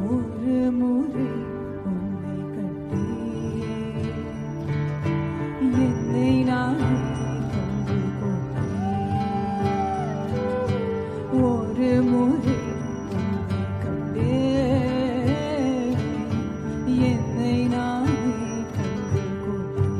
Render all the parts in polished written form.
ஒரு முறை உன்னை கண்டேன், என்னை நானே கண்டு கொண்டேன். ஒரு முறை உன்னை கண்டேன், என்னை நானே கண்டு கொண்டேன்.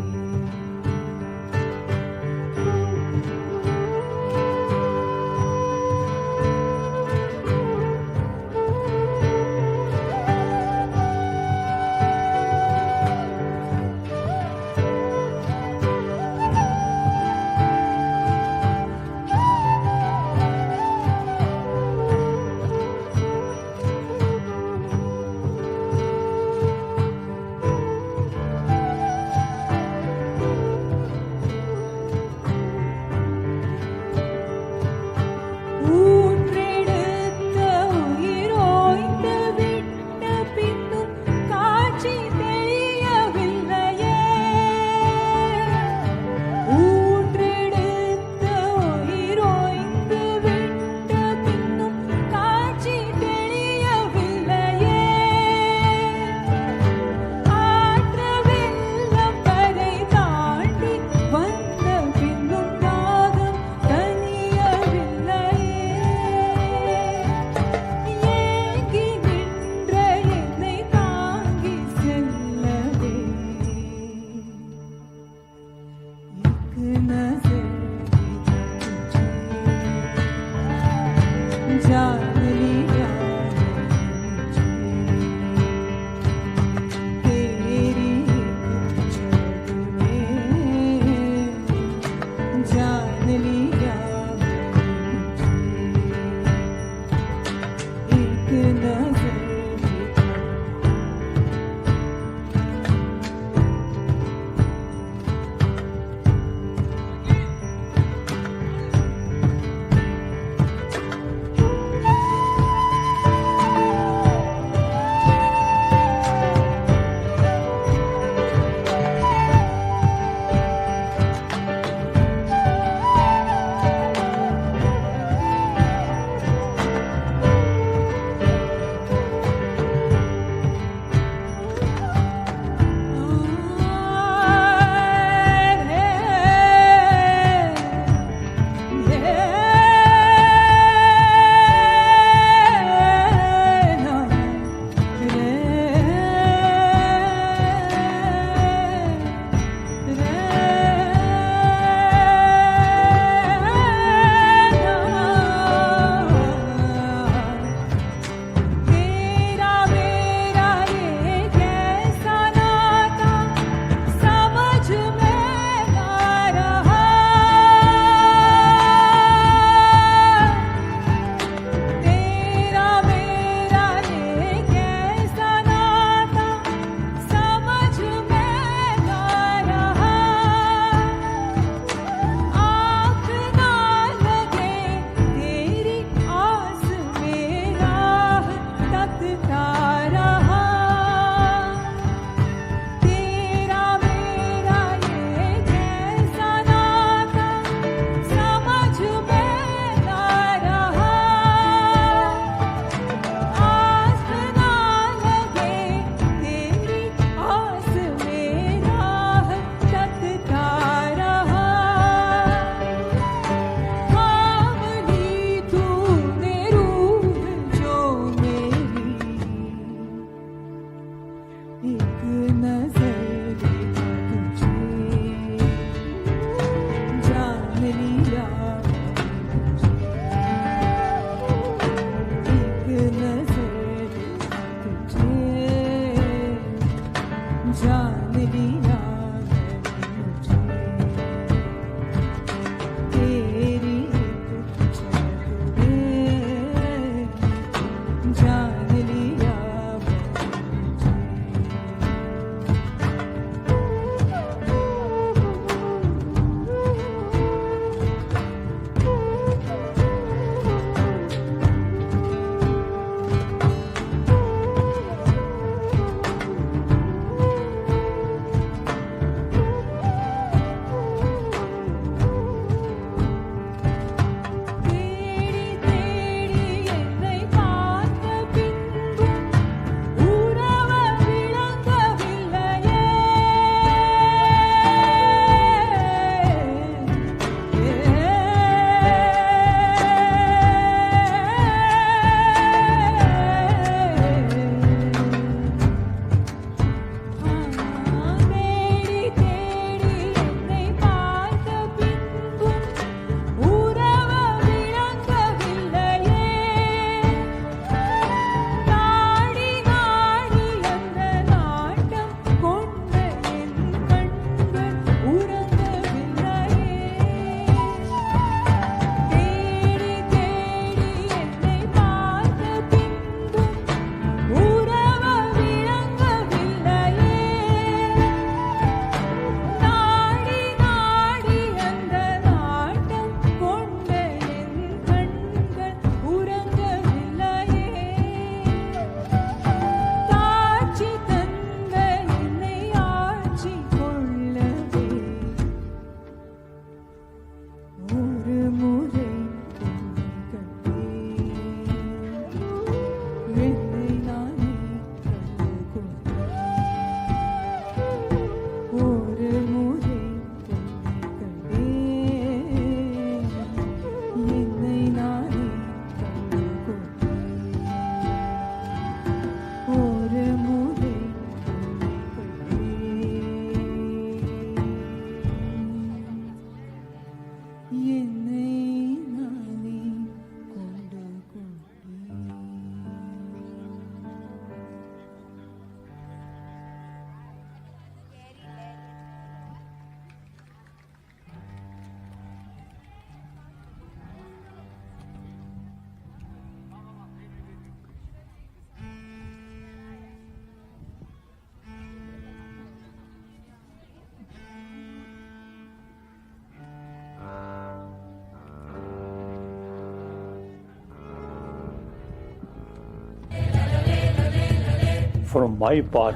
from my part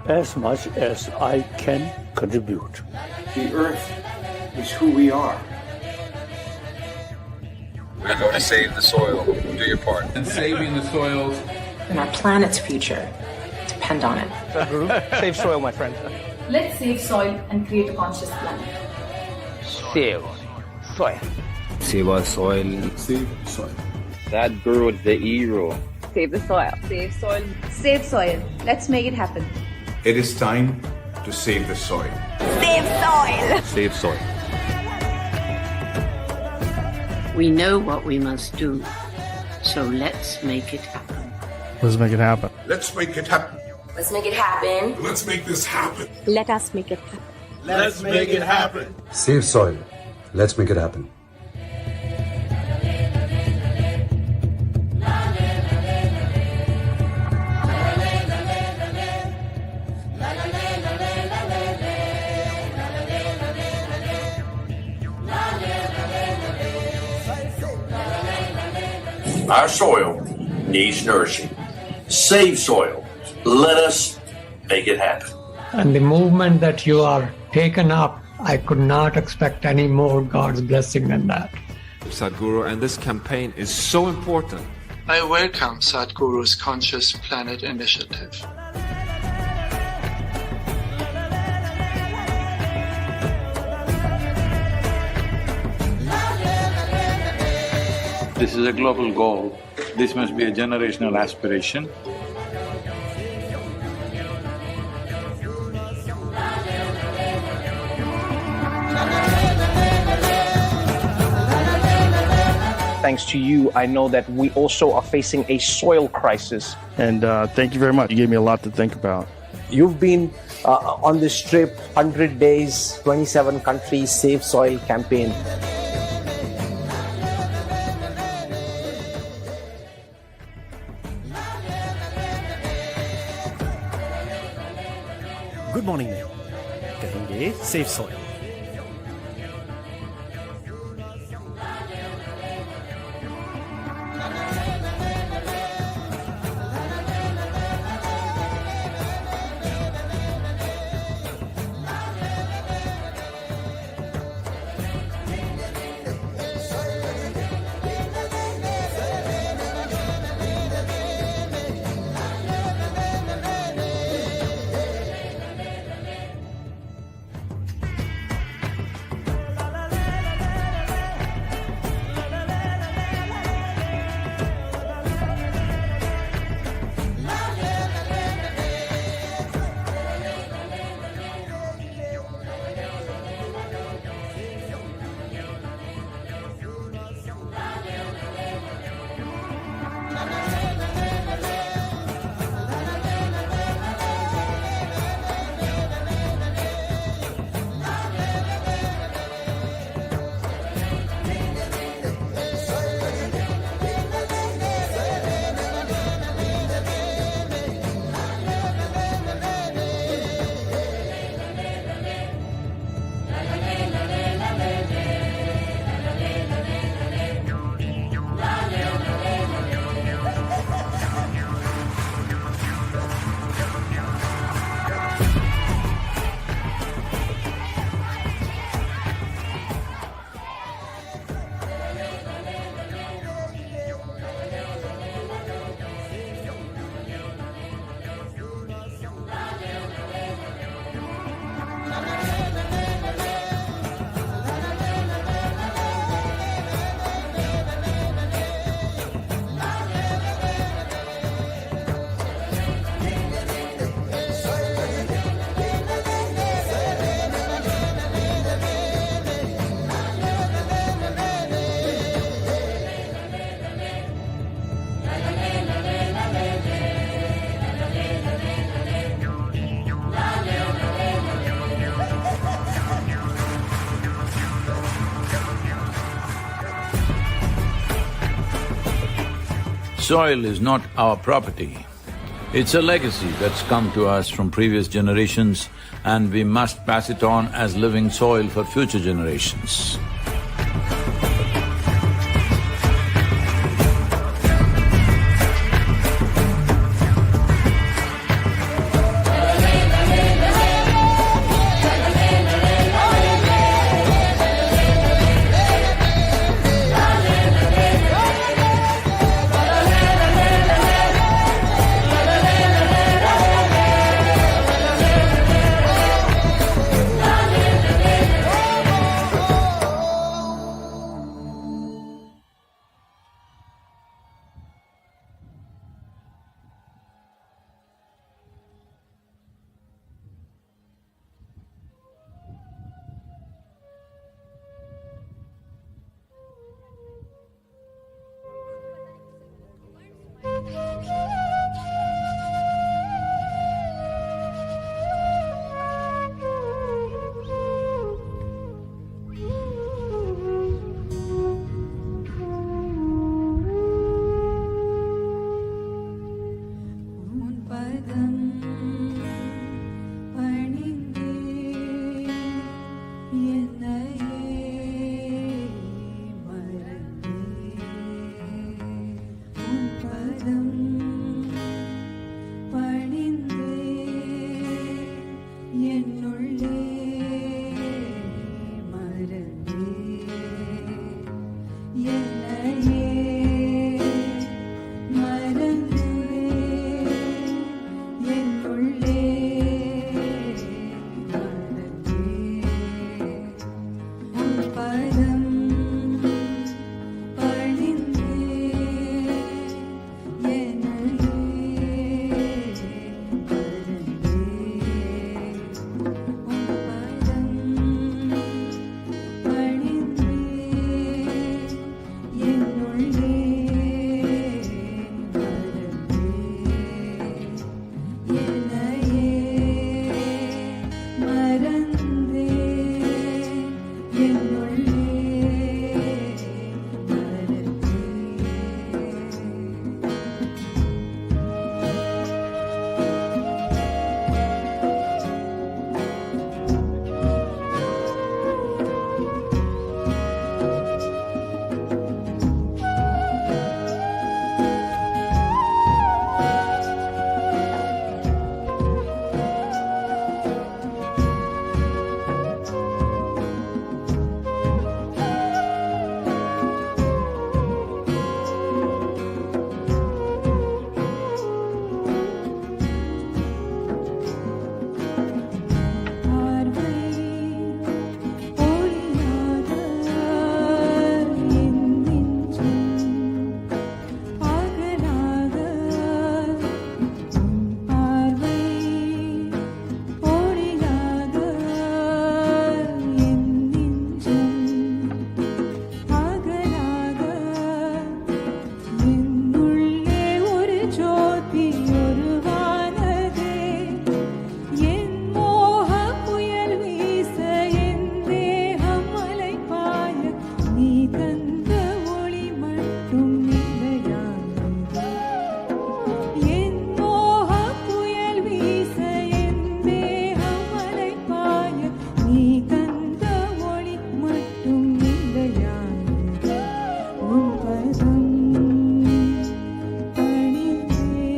as much as I can contribute. The earth is who we are. We're going to save the soil. Do your part. And saving the soils. And our planet's future depend on it. Sadhguru, save soil, my friend. Let's save soil and create a conscious planet. Save soil. Save our soil. Save soil. Sadhguru, the hero. Save the soil. Save soil. Save soil. Let's make it happen. It is time to save the soil. Save soil. Save soil. We know what we must do, so let's make it happen. Let's make it happen. Let's make it happen. Let's make it happen. Let's make this happen. Let us make it happen. Let's make it happen. Save soil. Let's make it happen. Our soil needs nourishing. Save soil. Let us make it happen. And the movement that you are taken up, I could not expect any more God's blessing than that. Sadhguru, and this campaign is so important. I welcome Sadhguru's Conscious Planet Initiative. This is a global goal. This must be a generational aspiration. Thanks to you, I know that we also are facing a soil crisis. And thank you very much. You gave me a lot to think about. You've been on this trip, 100 days, 27 countries, Save Soil campaign. Good morning में कहेंगे safe soil. Soil is not our property. It's a legacy that's come to us from previous generations, and we must pass it on as living soil for future generations. தப்பியொருவானதே என் மோக புயல் வீச என் தேகம் அலைபாய நீ தந்த ஒளி மட்டும் நிலையானதே என் மோக புயல் வீச என் தேகம் அலைபாய நீ தந்த ஒளி மட்டும் நிலையானதே உன் பதம் பணிந்தே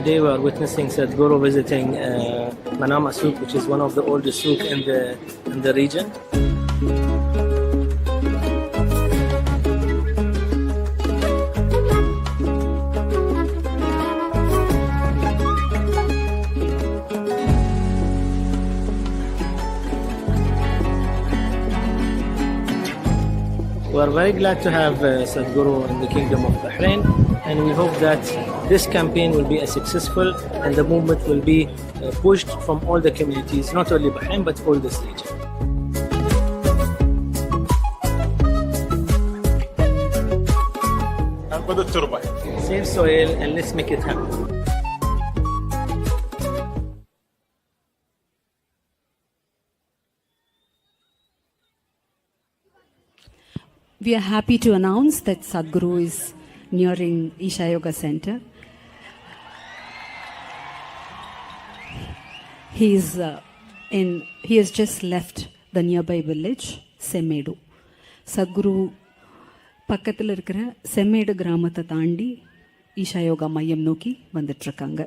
today we are witnessing Sadhguru visiting Manama Souk, which is one of the oldest souk in the region. We are very glad to have Sadhguru in the Kingdom of Bahrain, and we hope that this campaign will be successful and the movement will be pushed from all the communities, not only Bahrain but all this region. Save soil and let's make it happen. We are happy to announce that Sadhguru is nearing Isha Yoga Center. He has just left the nearby village, Semmedu. Sadhguru பக்கத்தில் இருக்கிற செம்மேடு கிராமத்தை தாண்டி ஈஷா யோகா மையம் நோக்கி வந்துட்டுருக்காங்க.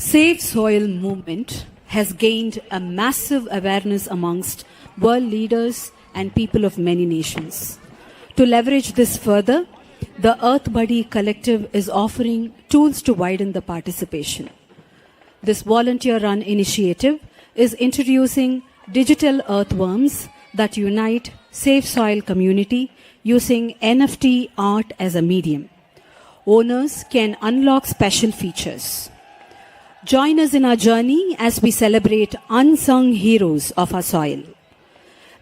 Save Soil movement has gained a massive awareness amongst world leaders and people of many nations. To leverage this further, the Earth Buddy Collective is offering tools to widen the participation. This volunteer-run initiative is introducing digital earthworms that unite Save Soil community using NFT art as a medium. Owners can unlock special features. Join us in our journey as we celebrate unsung heroes of our soil.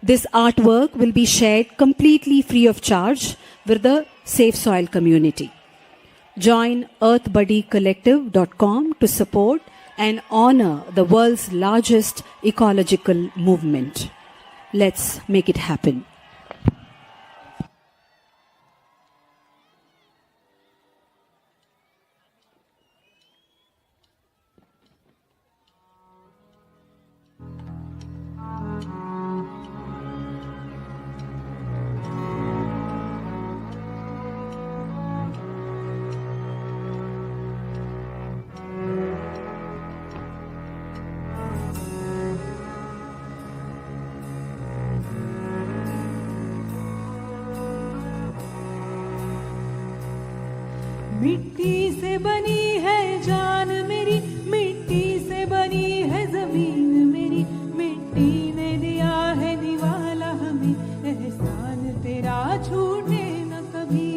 This artwork will be shared completely free of charge with the Save Soil community. Join earthbuddycollective.com to support and honor the world's largest ecological movement. Let's make it happen. मिट्टी से बनी है जान मेरी, मिट्टी से बनी है जमीन मेरी, मिट्टी ने दिया है निवाला हमें, एहसान तेरा छूटे न कभी।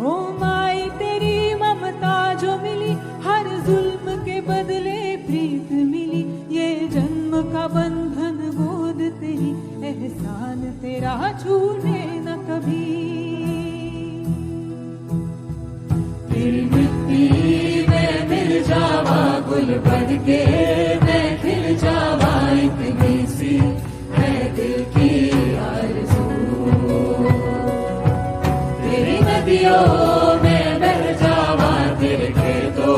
ओ माई तेरी ममता जो मिली, हर जुल्म के बदले प्रीत मिली, ये जन्म का बंधन गोद तेरी, एहसान तेरा छूटे न कभी। तेरी मिट्टी में मिल जावा गुल बन के, मैं खिल जावा इतनी सी है दिल की आरज़ू। तेरी नदियों में बह जावा, तेरे खेतों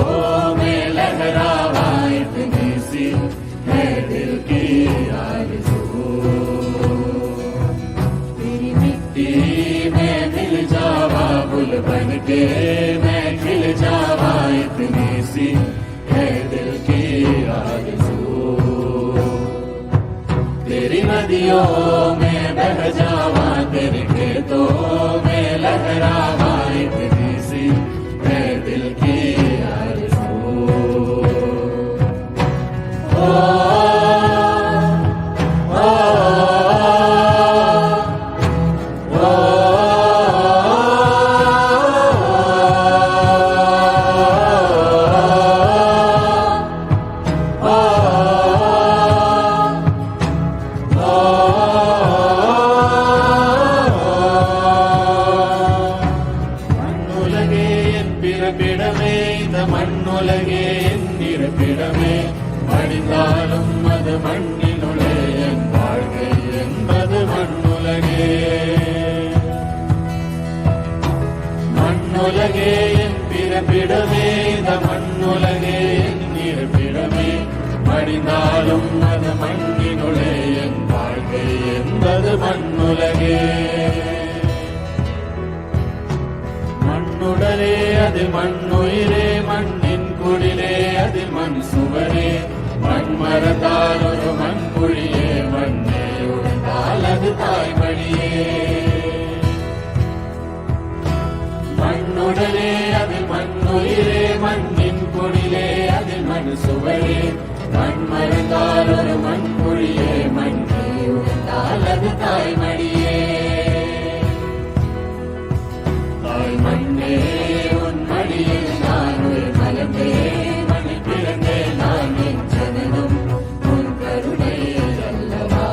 में लहरावा इतनी सी है दिल की आरज़ू। तेरी मिट्टी में मिल जावा गुल बन के, खिल जावा इतनी सी है दिल की आरज़ू। तेरी नदियों में बह जावा, तेरे खेतों में लहरावा इतनी सी है दिल की आरज़ू। ओ மண்ணுடலே அதில் மண்ணுயிரே, மண்ணின் குடிலே அதில் மண் சுவரே, மண்மரத்தால் ஒரு மண்புழியே, மண்ணே உடைந்தால் அது தாய்மடியே। மண்ணுடலே அதில் மண்ணுயிரே, மண்ணின் குடிலே அதில் மண் சுவரே, மண்மரத்தால் ஒரு மண்புழியே, மண்ணே உடைந்தால் அது தாய்மடியே। தாய் மண்ணே உன் மடியில் நான் உயிர் மலர்ந்தேன், மணி பிறந்தேன் நான் என் ஜனனம் உன் கருணை அல்லவா।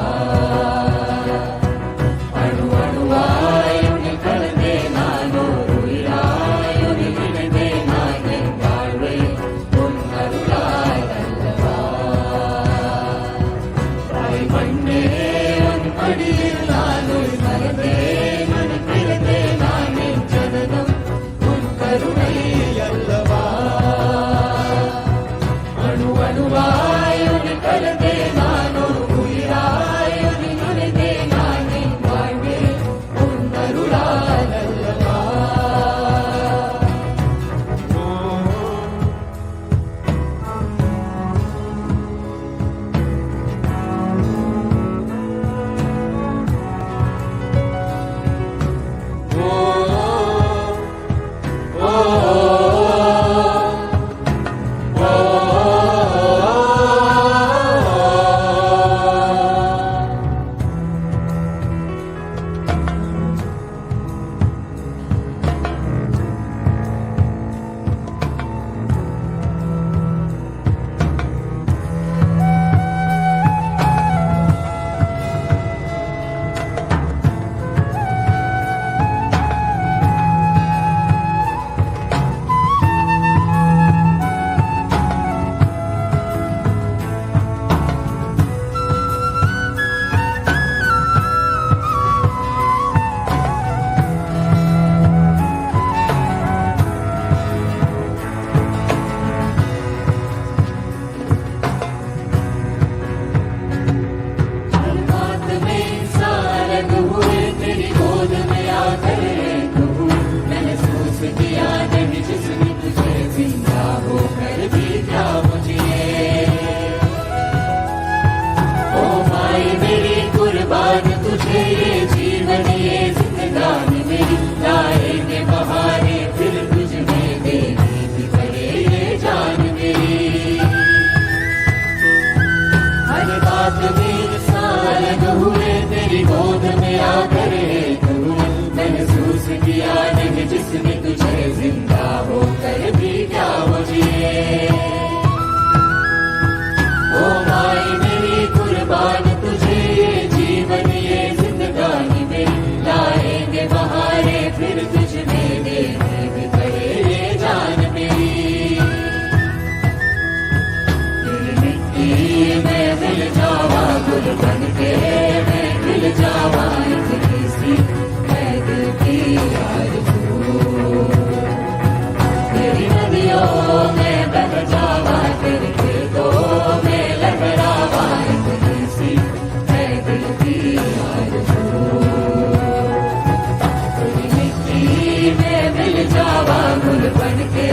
जावा गुल बन के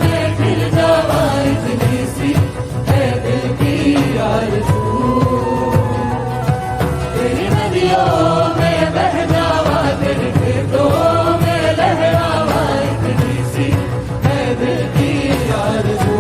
मैं खिल जावा इतनी सी है दिल की आरज़ू तेरी नदियों में बह जावा तेरे खेतों में लहरावा इतनी सी है दिल की आरज़ू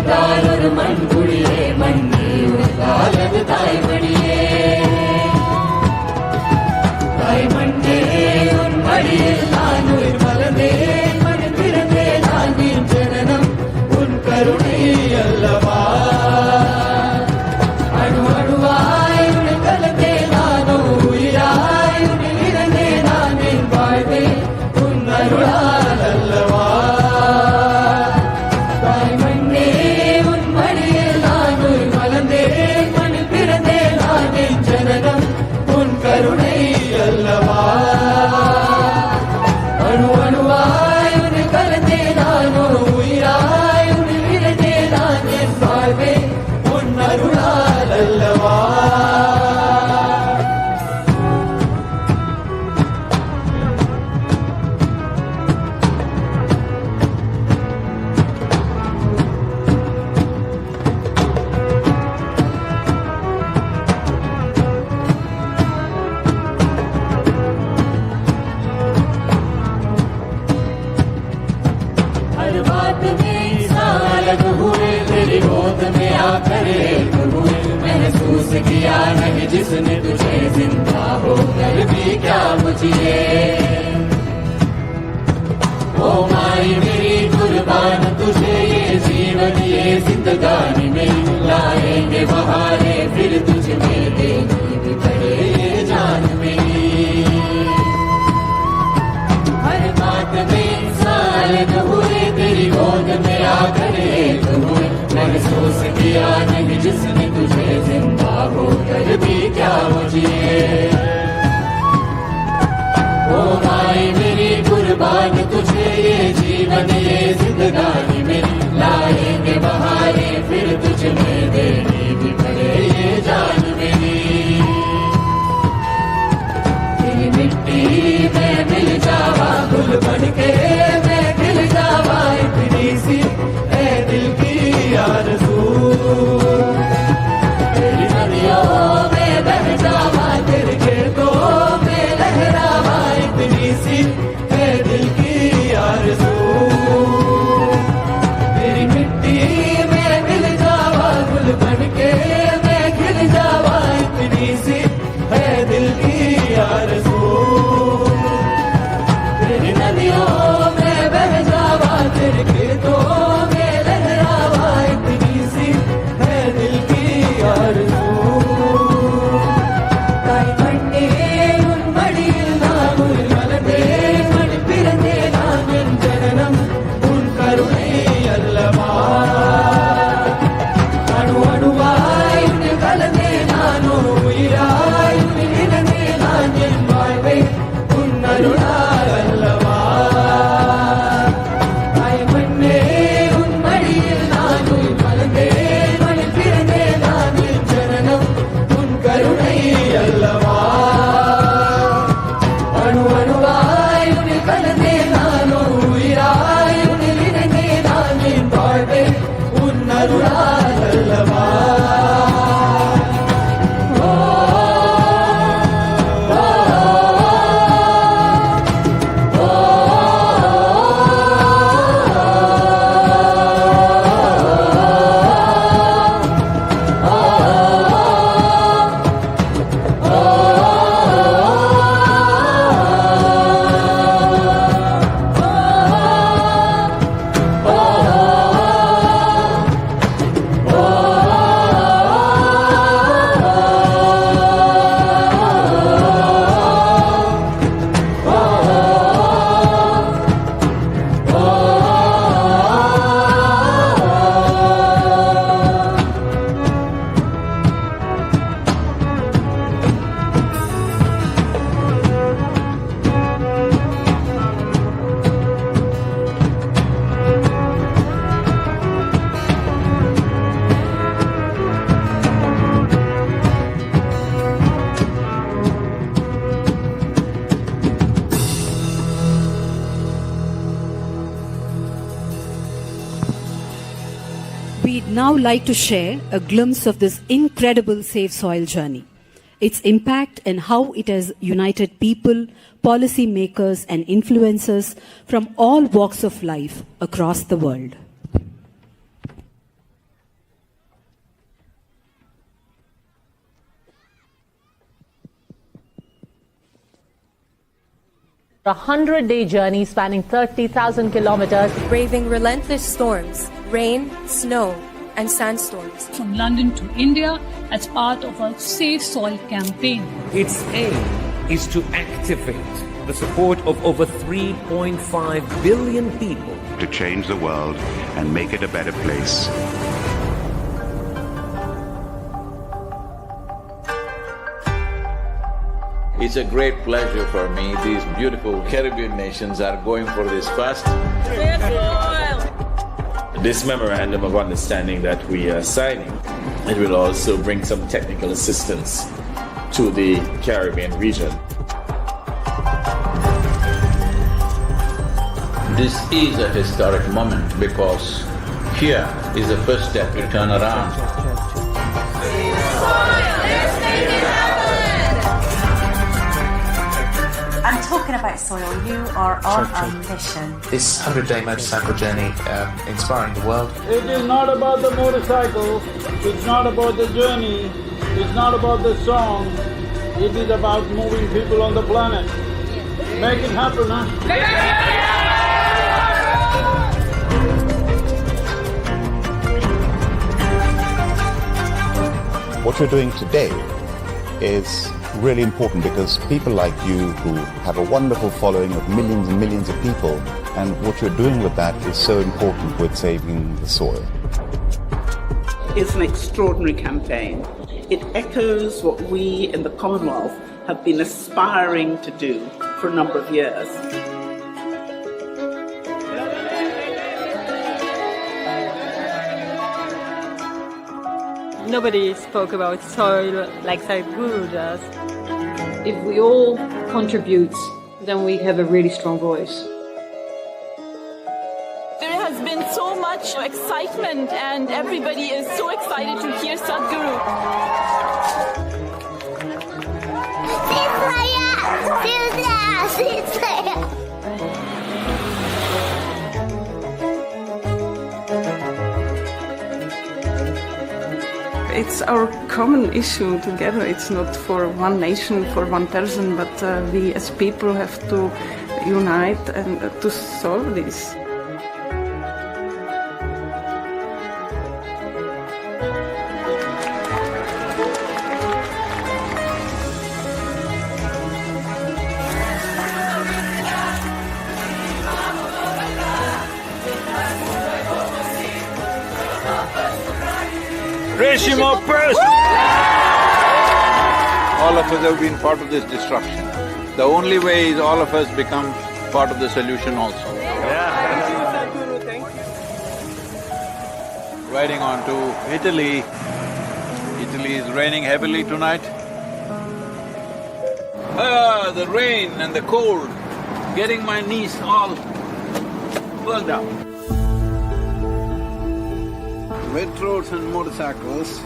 கொடுத்தால் ஒரு மண் குடியே மண்ணே உனக்கால் அது தாய்மடியே தாய்மண்ணே உன் மடியில் நான் உயிர் மலர்ந்தேன் மண் பிறந்தேன் நான் நீர் ஜனனம் உன் கருணை அல்லவா அணு அணுவாய் உன்னை கலந்தே நானோ உயிராய் உன்னில் இறந்தே நான் என் வாழ்வே உன் அருளால் அல்லவா தாய்மண்ணே உன் மடியில் நான் உயிர் மலர்ந்தேன் மண்ணில் பிறந்தேன் நான் என் ஜனனம் உன் கருணை அல்லவா அணு அணுவாய் உன்னை கலந்தே நானோ உயிராய் உன்னில் இறந்தே நான் என் வாழ்வே உன் அருளால் அல்லவா हर बात में इंसान अलग हुए तेरी गोद में आकर एक हुए महसूस किया नहीं जिसने तुझे जिंदा हो कर भी क्या मुझे ओ माई मेरी कुर्बान तुझे ये जीवन ये जिंदगानी में लाएंगे बहारे फिर तुझ में देनी भी पड़े ये जान मेरी हर बात में इंसान हुए तेरी गोद में आकर एक हुए महसूस किया नहीं जिसने तुझे जिंदा हो कर भी क्या मुझे ओ माई मेरी कुर्बान तुझे ये जीवन ये जिंदगानी में लाएंगे बहारे फिर तुझ में देनी भी पड़े ये जान मेरी तेरी मिट्टी में मिल जावा गुल बन के मैं खिल जावा इतनी सी है दिल की आरज़ू तेरी नदियों में बह जावा तेरे खेतों में लहरावा इतनी सी है दिल की आरज़ू तेरी मिट्टी में मिल जावा गुल बन के मैं खिल जावा इतनी सी है दिल की आरज़ू तेरी नदियों में बह जावा तेरे खेतों में लहरावा इतनी सी है दिल की आरज़ू தாய்மண்ணே உன் மடியில் நான் உயிர் மலர்ந்தேன் மண் பிறந்தேன் நான் என் ஜனனம் உன் கருணை அல்லவா அணு அணுவாய் உன்னில் கலந்தே நானோ உயிராய் உன்னில் இறந்தே நான் என் வாழ்வை உன் அருளால் அல்லவா தாய்மண்ணே உன் மடியில் நான் உயிர் மலர்ந்தேன் மண்ணில் பிறந்தேன் நான் என் ஜனனம் உன் கருணை அல்லவா அணு அணுவாய் உன்னில் கலந்தே நானோ உயிராய் உன்னில் இறந்தே நான் என் வாழ்வே உன் அருளால் அல்லவா We'd now like to share a glimpse of this incredible Save Soil journey, its impact and how it has united people, policy makers and influencers from all walks of life across the world. A 100-day journey spanning 30,000 kilometers. Braving relentless storms, rain, snow, and sandstorms. From London to India as part of a Safe Soil campaign. Its aim is to activate the support of over 3.5 billion people. To change the world and make it a better place. It's a great pleasure for me. These beautiful Caribbean nations are going for this fast. This memorandum of understanding that we are signing, it will also bring some technical assistance to the Caribbean region. This is a historic moment because here is the first step to turn around. I'm talking about soil. You are on a mission. This 100-day motorcycle journey, inspiring the world. It is not about the motorcycle, it's not about the journey, it's not about the song, it is about moving people on the planet. Make it happen, huh? What you're doing today is really important because people like you who have a wonderful following of millions and millions of people, and what you're doing with that is so important with saving the soil. It's an extraordinary campaign. It echoes what we in the Commonwealth have been aspiring to do for a number of years. Nobody spoke about soil like Sadhguru does. If we all contribute, then we have a really strong voice. There has been so much excitement and everybody is so excited to hear Sadhguru. It's our common issue together. It's not for one nation, for one person, but we as people have to unite and to solve this. All of us have been part of this destruction. The only way is all of us become part of the solution also. Riding on to Italy. Italy is raining heavily tonight. Ah, the rain and the cold, getting my knees all burned out. Wet roads and motorcycles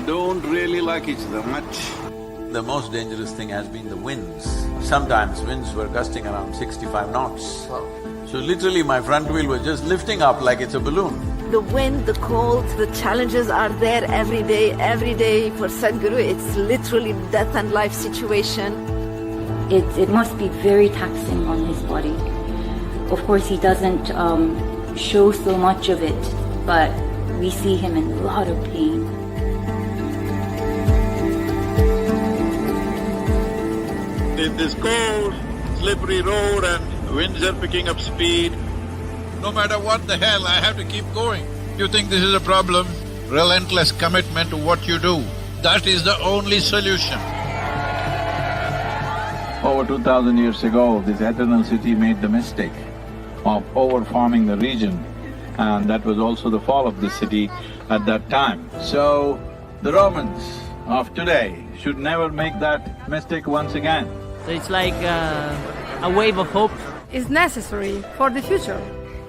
don't really like each other much. The most dangerous thing has been the winds. Sometimes winds were gusting around 65 knots. Wow. So literally my front wheel was just lifting up like it's a balloon. The wind, the cold, the challenges are there every day for Sadhguru. It's literally death and life situation. It must be very taxing on his body. Of course he doesn't show so much of it, but we see him in a lot of pain. In this cold, slippery road and winds are picking up speed, no matter what the hell, I have to keep going. You think this is a problem? Relentless commitment to what you do. That is the only solution. Over 2,000 years ago, this eternal city made the mistake of over-farming the region, and that was also the fall of the city at that time. So, the Romans of today should never make that mistake once again. So it's like a wave of hope. It's necessary for the future.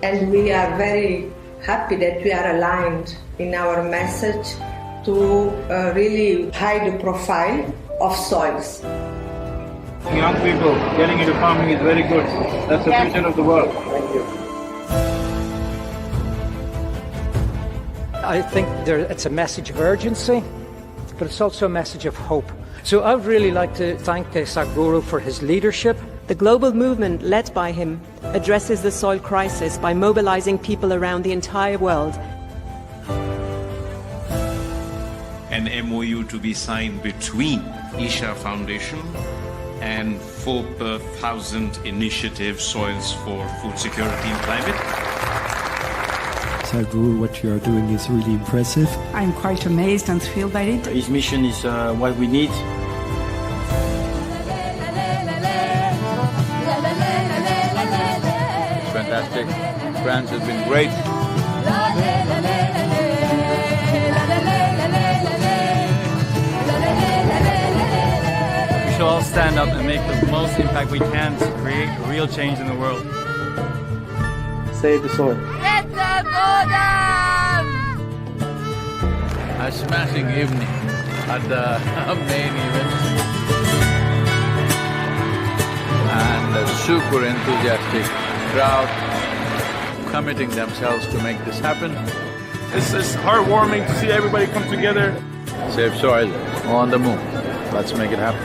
And we are very happy that we are aligned in our message to really high the profile of soils. Young people getting into farming is very good. That's the future of the world. Thank you. I think it's a message of urgency, but it's also a message of hope. So I would really like to thank Sadhguru for his leadership The global movement led by him addresses the soil crisis by mobilizing people around the entire world. An MOU to be signed between Isha Foundation and 4,000 Initiative Soils for Food Security and Climate. Sadhguru, what you are doing is really impressive. I'm quite amazed and thrilled by it. His mission is what we need. Fantastic. France has been great. We should all stand up and make the most impact we can to create real change in the world. Save the soil. A smashing evening at the main event. And a super enthusiastic crowd committing themselves to make this happen. It's heartwarming to see everybody come together. Save soil on the move. Let's make it happen.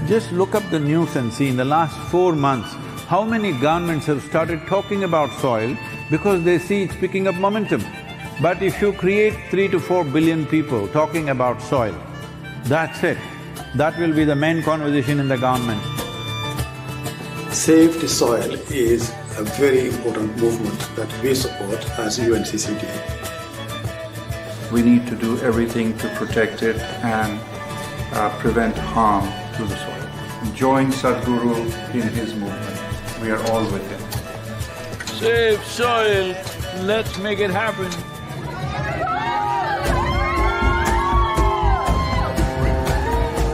Just look up the news and see in the last 4 months, how many governments have started talking about soil because they see it's picking up momentum. But if you create 3 to 4 billion people talking about soil, that's it. That will be the main conversation in the government. Save the Soil is a very important movement that we support as UNCCD. We need to do everything to protect it and prevent harm to the soil. Join Sadhguru in his movement. We are all with him. Save soil, let's make it happen.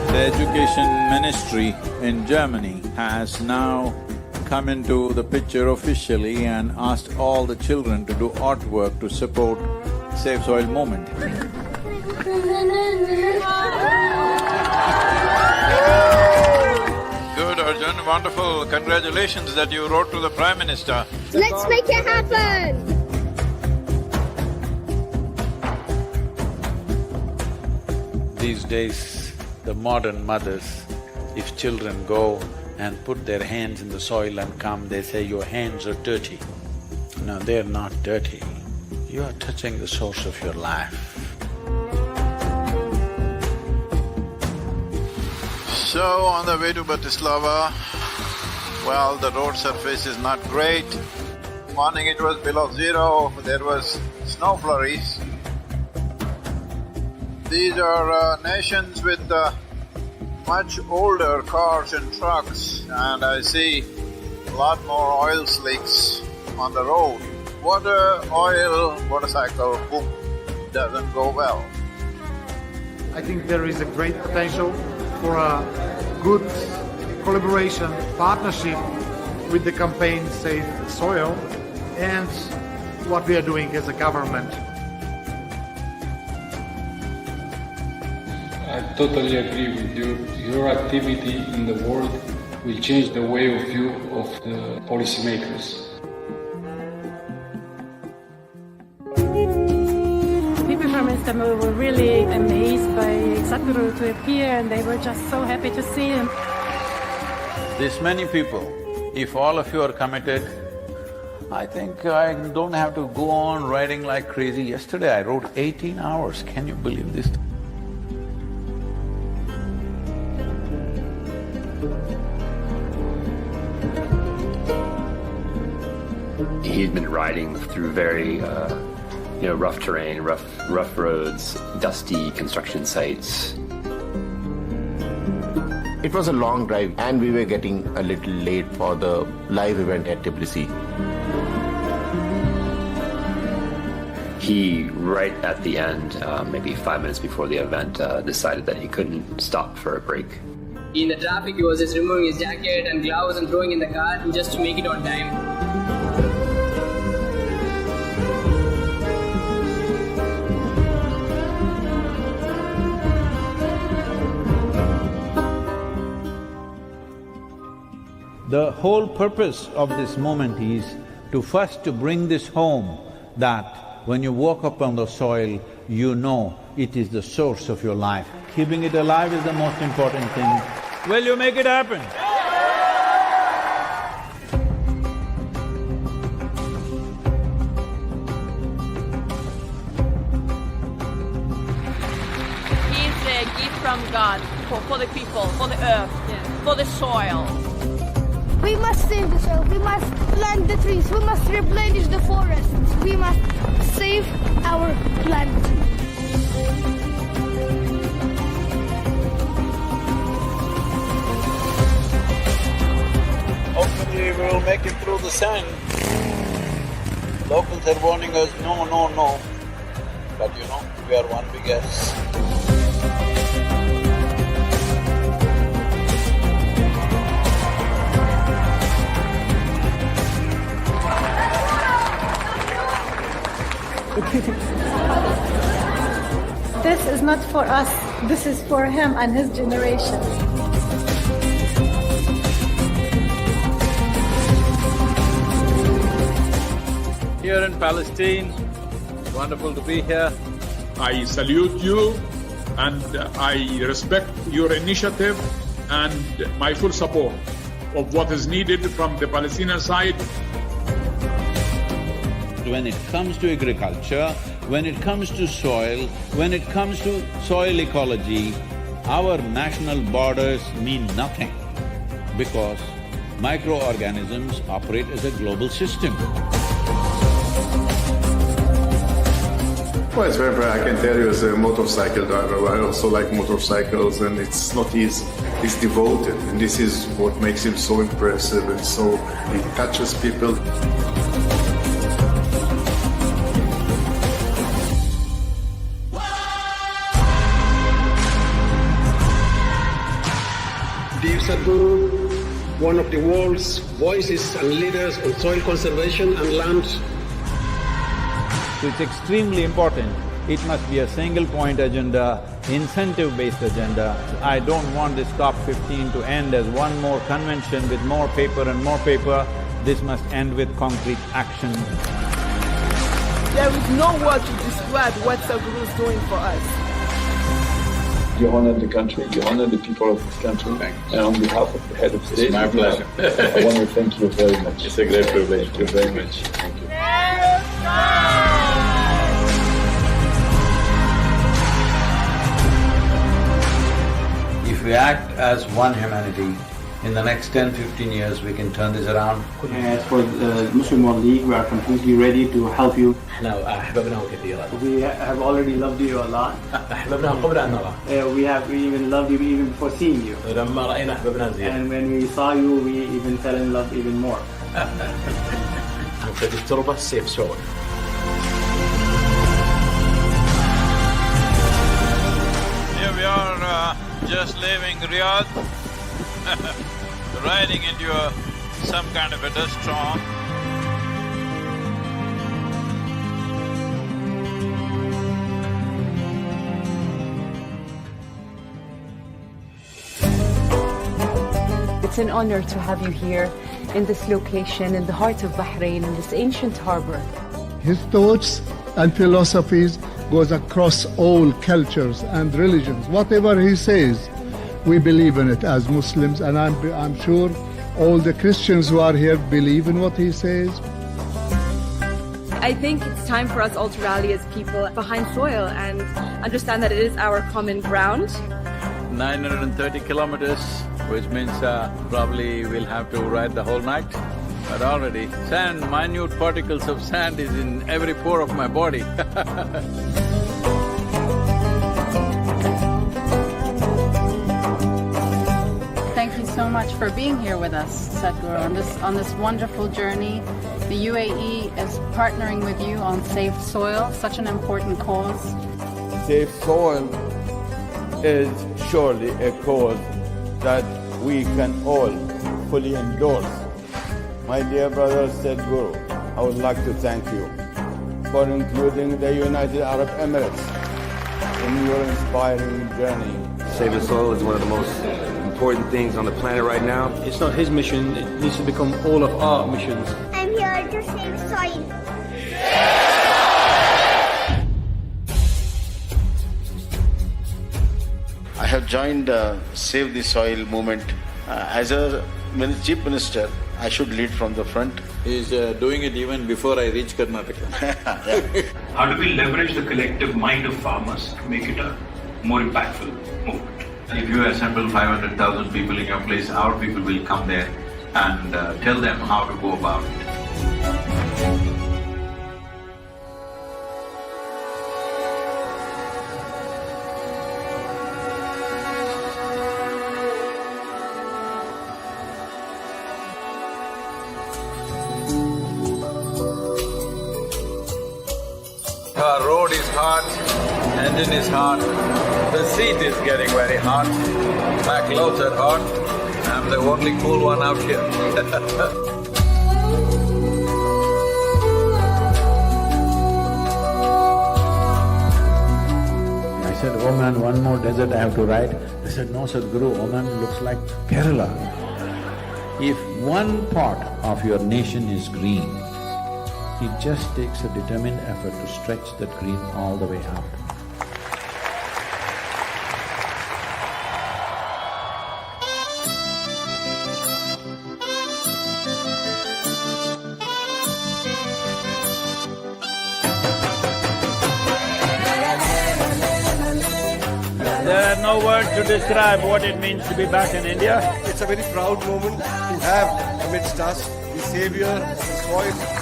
The Education Ministry in Germany has now come into the picture officially and asked all the children to do artwork to support Save Soil movement. Good, Arjun, wonderful. Congratulations that you wrote to the Prime Minister. Let's make it happen! These days, the modern mothers, if children go and put their hands in the soil and come, they say, your hands are dirty. No, they're not dirty. You are touching the source of your life. So, on the way to Bratislava, well, the road surface is not great. Morning it was below zero, there was snow flurries. These are nations with much older cars and trucks, and I see a lot more oil slicks on the road. Water, oil, motorcycle, boom, doesn't go well. I think there is a great potential for a good collaboration, partnership with the campaign Save Soil and what we are doing as a government. I totally agree with you. Your activity in the world will change the way of view of the policymakers. People from Istanbul were really amazed by Sadhguru to appear, and they were just so happy to see him. This many people, if all of you are committed, I think I don't have to go on writing like crazy. Yesterday I wrote 18 hours, can you believe this? He'd been riding through very, rough terrain, rough roads, dusty construction sites. It was a long drive and we were getting a little late for the live event at Tbilisi. He, right at the end, maybe 5 minutes before the event, decided that he couldn't stop for a break. In the traffic, he was just removing his jacket and gloves and throwing in the car just to make it on time. The whole purpose of this moment is to first to bring this home, that when you walk up on the soil, you know it is the source of your life. Keeping it alive is the most important thing. Will you make it happen? It's a gift from God for the people, for the earth, for the soil. We must save the soil, we must plant the trees, we must replenish the forests, we must save our planet. Hopefully we will make it through the sand. Locals are warning us, no, no, no. But you know, we are one big S. This is not for us, this is for him and his generation. Here in Palestine, wonderful to be here. I salute you and I respect your initiative and my full support of what is needed from the Palestinian side. When it comes to agriculture, when it comes to soil, when it comes to soil ecology, our national borders mean nothing because microorganisms operate as a global system. Well, it's very bright. I can tell you as a motorcycle driver, I also like motorcycles and it's not easy. He's devoted and this is what makes him so impressive and so… it touches people. Dear Sadhguru, one of the world's voices and leaders on soil conservation and land. So it's extremely important. It must be a single-point agenda, incentive-based agenda. I don't want this COP15 to end as one more convention with more paper and more paper. This must end with concrete action. There is no word to describe what Sadhguru is doing for us. You honor the country, you honor the people of this country. And on behalf of the head of state, it's my pleasure. I want to thank you very much. It's a great privilege. Thank you very much. Thank you. If we act as one humanity, in the next 10-15 years we can turn this around. As for the Muslim World League, we are completely ready to help you. We have already loved you a lot. We even loved you even before seeing you. And when we saw you, we even fell in love even more. Here we are just leaving Riyadh, riding into some kind of a dust storm. It's an honor to have you here in this location, in the heart of Bahrain, in this ancient harbor. His thoughts and philosophies goes across all cultures and religions. Whatever he says, we believe in it as Muslims, and I'm sure all the Christians who are here believe in what he says. I think it's time for us all to rally as people behind soil and understand that it is our common ground. 930 kilometers, which means probably we'll have to ride the whole night. But already, sand, minute particles of sand is in every pore of my body. Thank you so much for being here with us, Sadhguru, on this wonderful journey. The UAE is partnering with you on Safe Soil, such an important cause. Safe soil is surely a cause that we can all fully endorse. My dear brother Sadhguru, I would like to thank you for including the United Arab Emirates in your inspiring journey. Saving soil is one of the most important things on the planet right now. It's not his mission, it needs to become all of our missions. I'm here to save soil. I have joined Save the Soil movement. As a chief minister, I should lead from the front. He is doing it even before I reach Karnataka. How do we leverage the collective mind of farmers to make it a more impactful movement? If you assemble 500,000 people in your place, our people will come there and tell them how to go about it. The road is hot, engine is hot, the seat is getting very hot, my clothes are hot, I'm the only cool one out here. I said, oh man, one more desert I have to ride. They said, no Sadhguru, Oman looks like Kerala. If one part of your nation is green, it just takes a determined effort to stretch that green all the way up. There are no words to describe what it means to be back in India. It's a very proud moment to have amidst us the savior of the soil.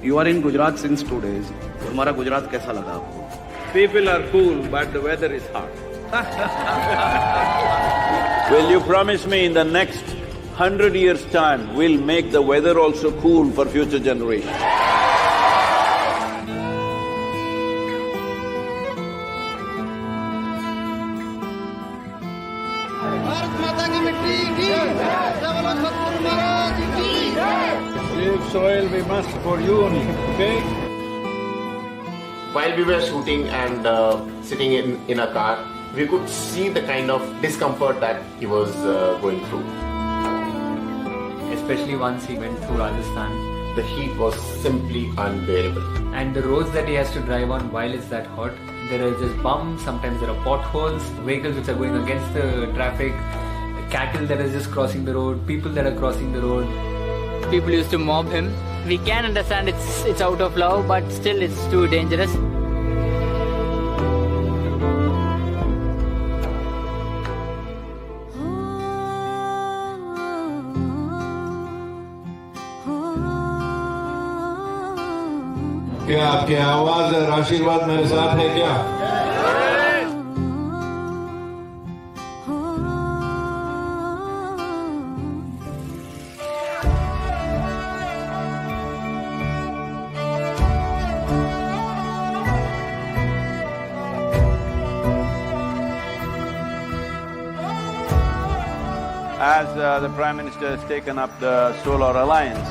You are in Gujarat since 2 days. हमारा गुजरात कैसा लगा आपको? People are cool, but the weather is hot. Will you promise me in the next 100 years' time, we'll make the weather also cool for future generations? Save soil we must for you only, okay? While we were shooting and sitting in a car, we could see the kind of discomfort that he was going through. Especially once he went through Rajasthan. The heat was simply unbearable. And the roads that he has to drive on while it's that hot, there are just bumps, sometimes there are potholes, vehicles which are going against the traffic, cattle that are just crossing the road, people that are crossing the road. People used to mob him. We can understand it's out of love, but still it's too dangerous. क्या आपकी आवाज और आशीर्वाद मेरे साथ है क्या? As the Prime Minister has taken up the Solar Alliance,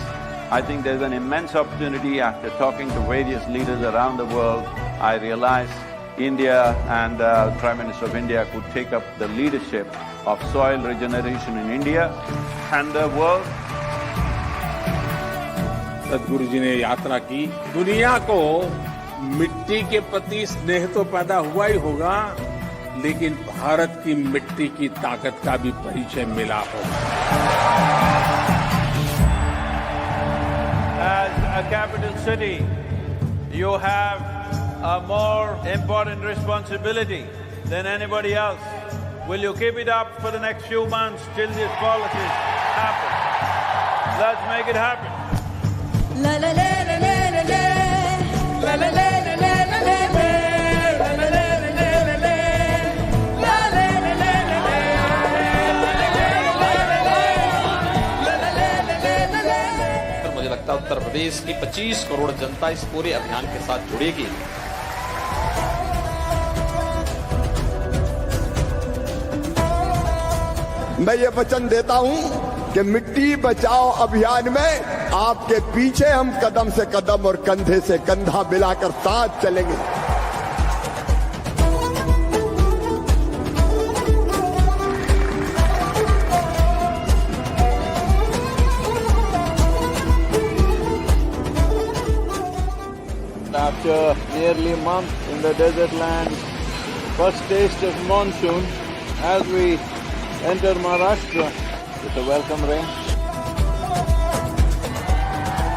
I think there's an immense opportunity. After talking to various leaders around the world, I realized India and the Prime Minister of India could take up the leadership of soil regeneration in India and the world. सदगुरु जी ने यात्रा की, दुनिया को मिट्टी के प्रति स्नेह तो पैदा हुआ ही होगा, लेकिन भारत की मिट्टी की ताकत का भी परिचय मिला होगा। As a capital city, you have a more important responsibility than anybody else. Will you keep it up for the next few months till these policies happen? Let's make it happen. La la la la la la la la la la Uttar Pradesh की 25 करोड़ जनता इस पूरे अभियान के साथ जुड़ेगी। मैं ये वचन देता हूं कि मिट्टी बचाओ अभियान में आपके पीछे हम कदम से कदम और कंधे से कंधा मिलाकर साथ चलेंगे। After nearly a month in the desert land, first taste of monsoon as we enter Maharashtra with a welcome rain.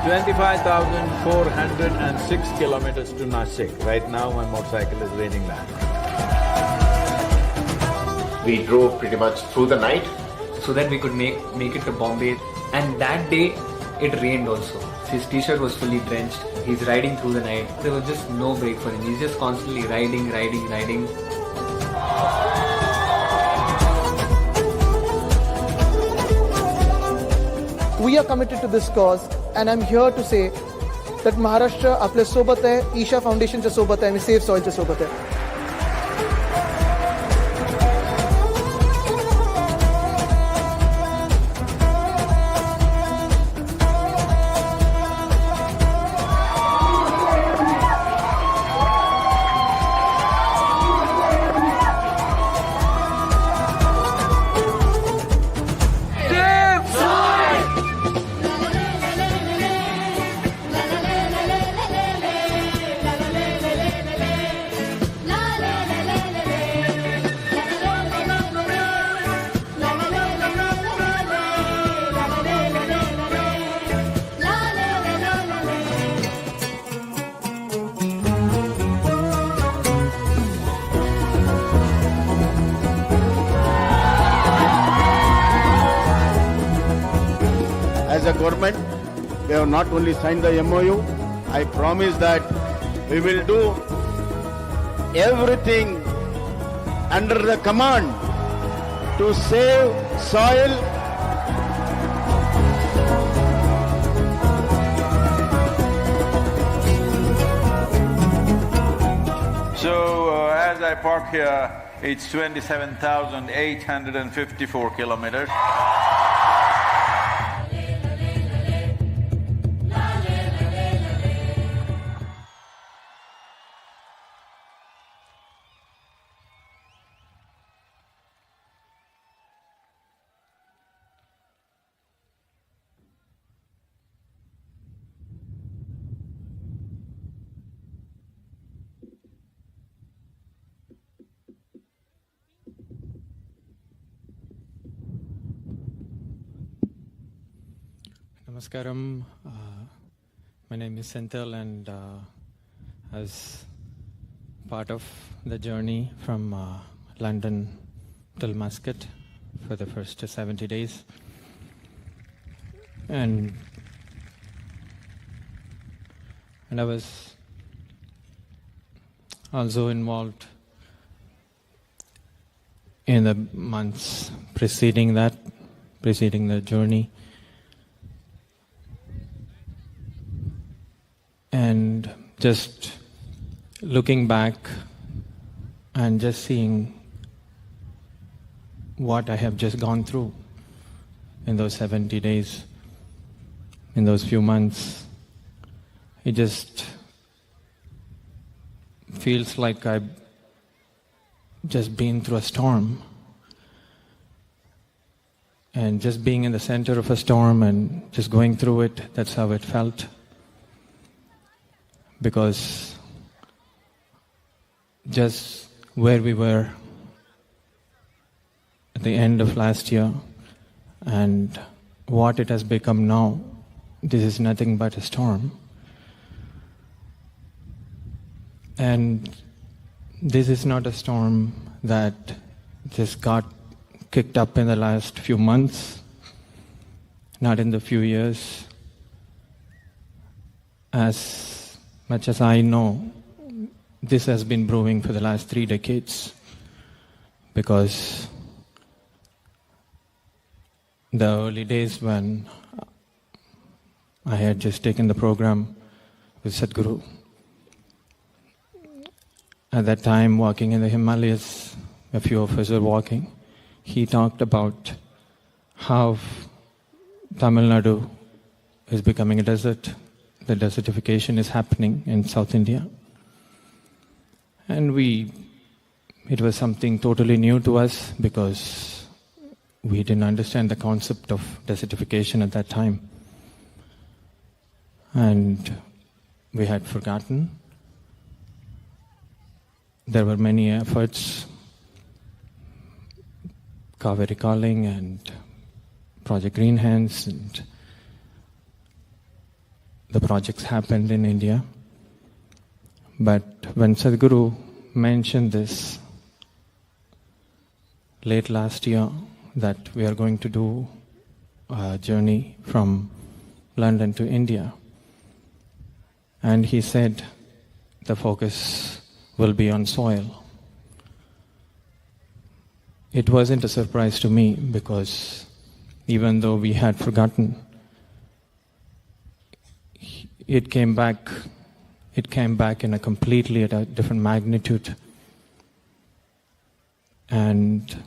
25,406 kilometers to Nashik. Right now my motorcycle is raining that. We drove pretty much through the night so that we could make it to Bombay. And that day it rained also. His t-shirt was fully drenched. He's riding through the night. There was just no break for him. He's just constantly riding. We are committed to this cause, and I'm here to say that Maharashtra आपल्या सोबत आहे, ईशा फाउंडेशनच्या सोबत आहे आणि safe सॉइलच्या सोबत आहे. As a government, we have not only signed the MOU, I promise that we will do everything under the command to save soil. So as I park here, it's 27,854 kilometers. Namaskaram. My name is Senthil, and as part of the journey from London till Muscat for the first 70 days. And I was also involved in the months preceding the journey. And just looking back and just seeing what I have just gone through in those 70 days, in those few months, it just feels like I've just been through a storm. And just being in the center of a storm and just going through it, that's how it felt. Because just where we were at the end of last year and what it has become now, this is nothing but a storm. And this is not a storm that just got kicked up in the last few months, not in the few years. As much as I know, this has been brewing for the last 3 decades, because the early days when I had just taken the program with Sadhguru, at that time walking in the Himalayas, a few of us were walking, he talked about how Tamil Nadu is becoming a desert. The desertification is happening in South India. And it was something totally new to us because we didn't understand the concept of desertification at that time. And we had forgotten. There were many efforts, Kaveri Calling and Project Green Hands, and the projects happened in India. But when Sadhguru mentioned this late last year, that we are going to do a journey from London to India, and he said the focus will be on soil. It wasn't a surprise to me because even though we had forgotten, it came back in a completely at a different magnitude. And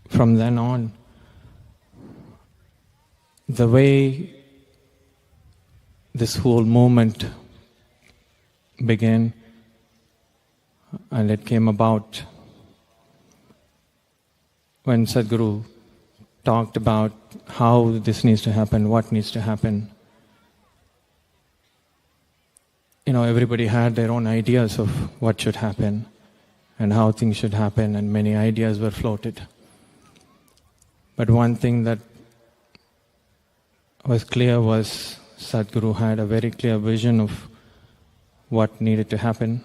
from then on, the way this whole movement began, and it came about when Sadhguru talked about how this needs to happen, what needs to happen. Everybody had their own ideas of what should happen and how things should happen, and many ideas were floated. But one thing that was clear was Sadhguru had a very clear vision of what needed to happen.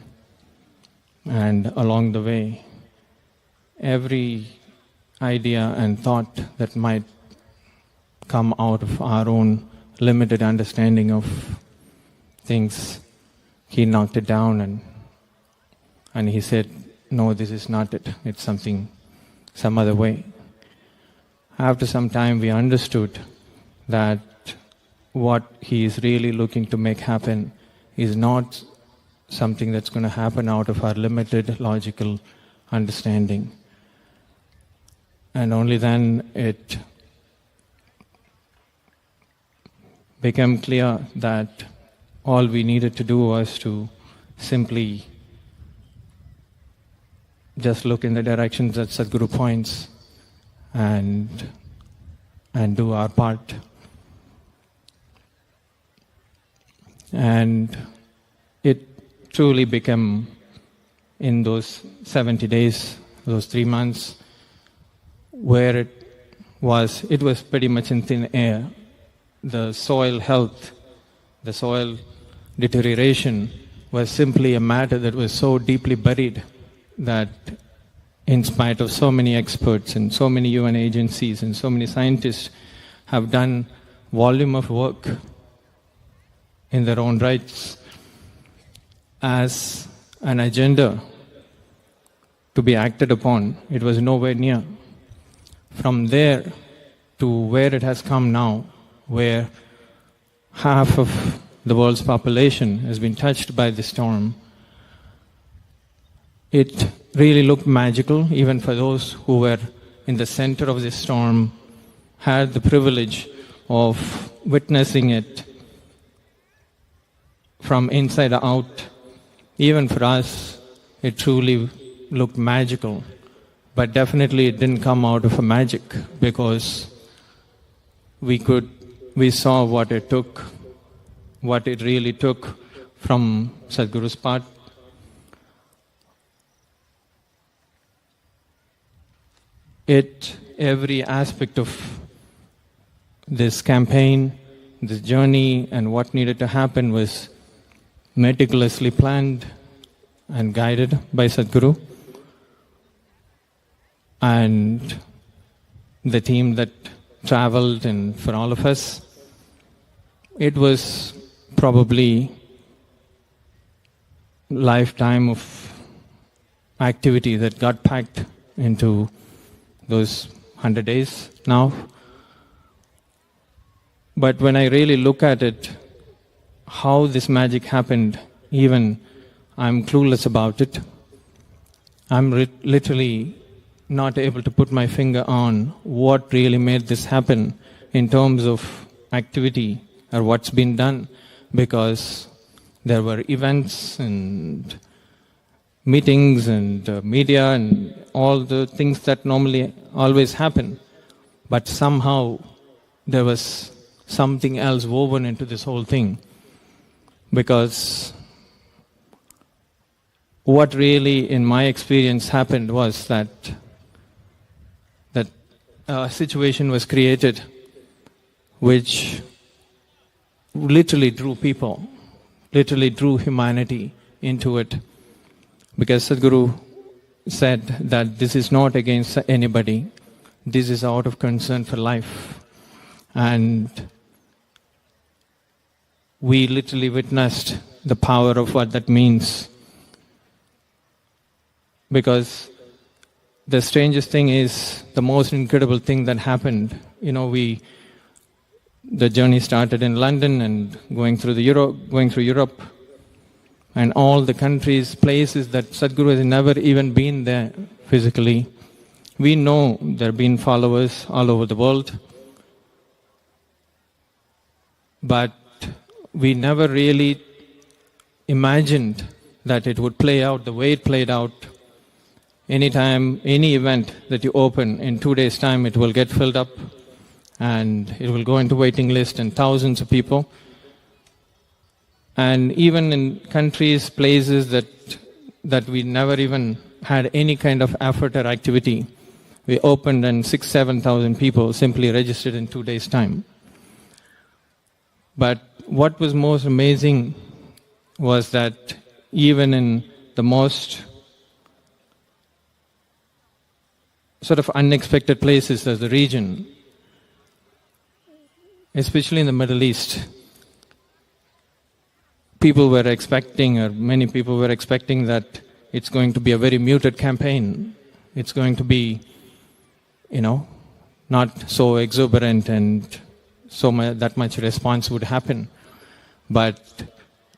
And along the way, every idea and thought that might come out of our own limited understanding of things, he knocked it down and he said, no, this is not it. It's some other way. After some time, we understood that what he is really looking to make happen is not something that's going to happen out of our limited logical understanding. And only then it became clear that all we needed to do was to simply just look in the directions that Sadhguru points and do our part. And it truly became, in those 70 days, those 3 months, where it was pretty much in thin air. The soil health, the soil deterioration was simply a matter that was so deeply buried that in spite of so many experts and so many UN agencies and so many scientists have done volume of work in their own rights as an agenda to be acted upon, it was nowhere near. From there to where it has come now, where half of the world's population has been touched by the storm, it really looked magical, even for those who were in the center of this storm, had the privilege of witnessing it from inside out. Even for us, it truly looked magical. But definitely it didn't come out of a magic, because we saw what it took, what it really took from Sadhguru's part. Every aspect of this campaign, this journey, and what needed to happen was meticulously planned and guided by Sadhguru. And the team that traveled, and for all of us, it was probably lifetime of activity that got packed into those 100 days now. But when I really look at it, how this magic happened, even I'm clueless about it. I'm literally not able to put my finger on what really made this happen in terms of activity or what's been done, because there were events and meetings and media and all the things that normally always happen. But somehow there was something else woven into this whole thing. Because what really, in my experience, happened was that a situation was created which literally drew people, literally drew humanity into it. Because Sadhguru said that this is not against anybody, this is out of concern for life. And we literally witnessed the power of what that means. Because the strangest thing is, the most incredible thing that happened, the journey started in London and going through Europe, and all the countries, places that Sadhguru has never even been there physically. We know there have been followers all over the world, but we never really imagined that it would play out the way it played out. Anytime, any event that you open, in 2 days' time it will get filled up and it will go into waiting list and thousands of people. And even in countries, places that we never even had any kind of effort or activity, we opened and 6,000-7,000 people simply registered in 2 days' time. But what was most amazing was that even in the most sort of unexpected places as the region, especially in the Middle East, people were expecting, or many people were expecting, that it's going to be a very muted campaign. It's going to be, not so exuberant and that much response would happen. But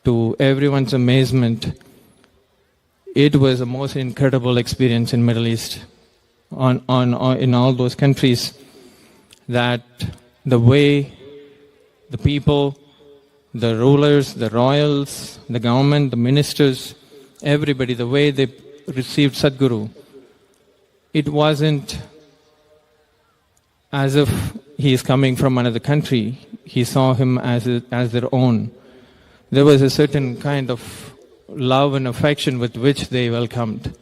to everyone's amazement, it was the most incredible experience in Middle East, in all those countries, that the way the people, the rulers, the royals, the government, the ministers, everybody, the way they received Sadhguru, it wasn't as if he is coming from another country. He saw him as their own. There was a certain kind of love and affection with which they welcomed,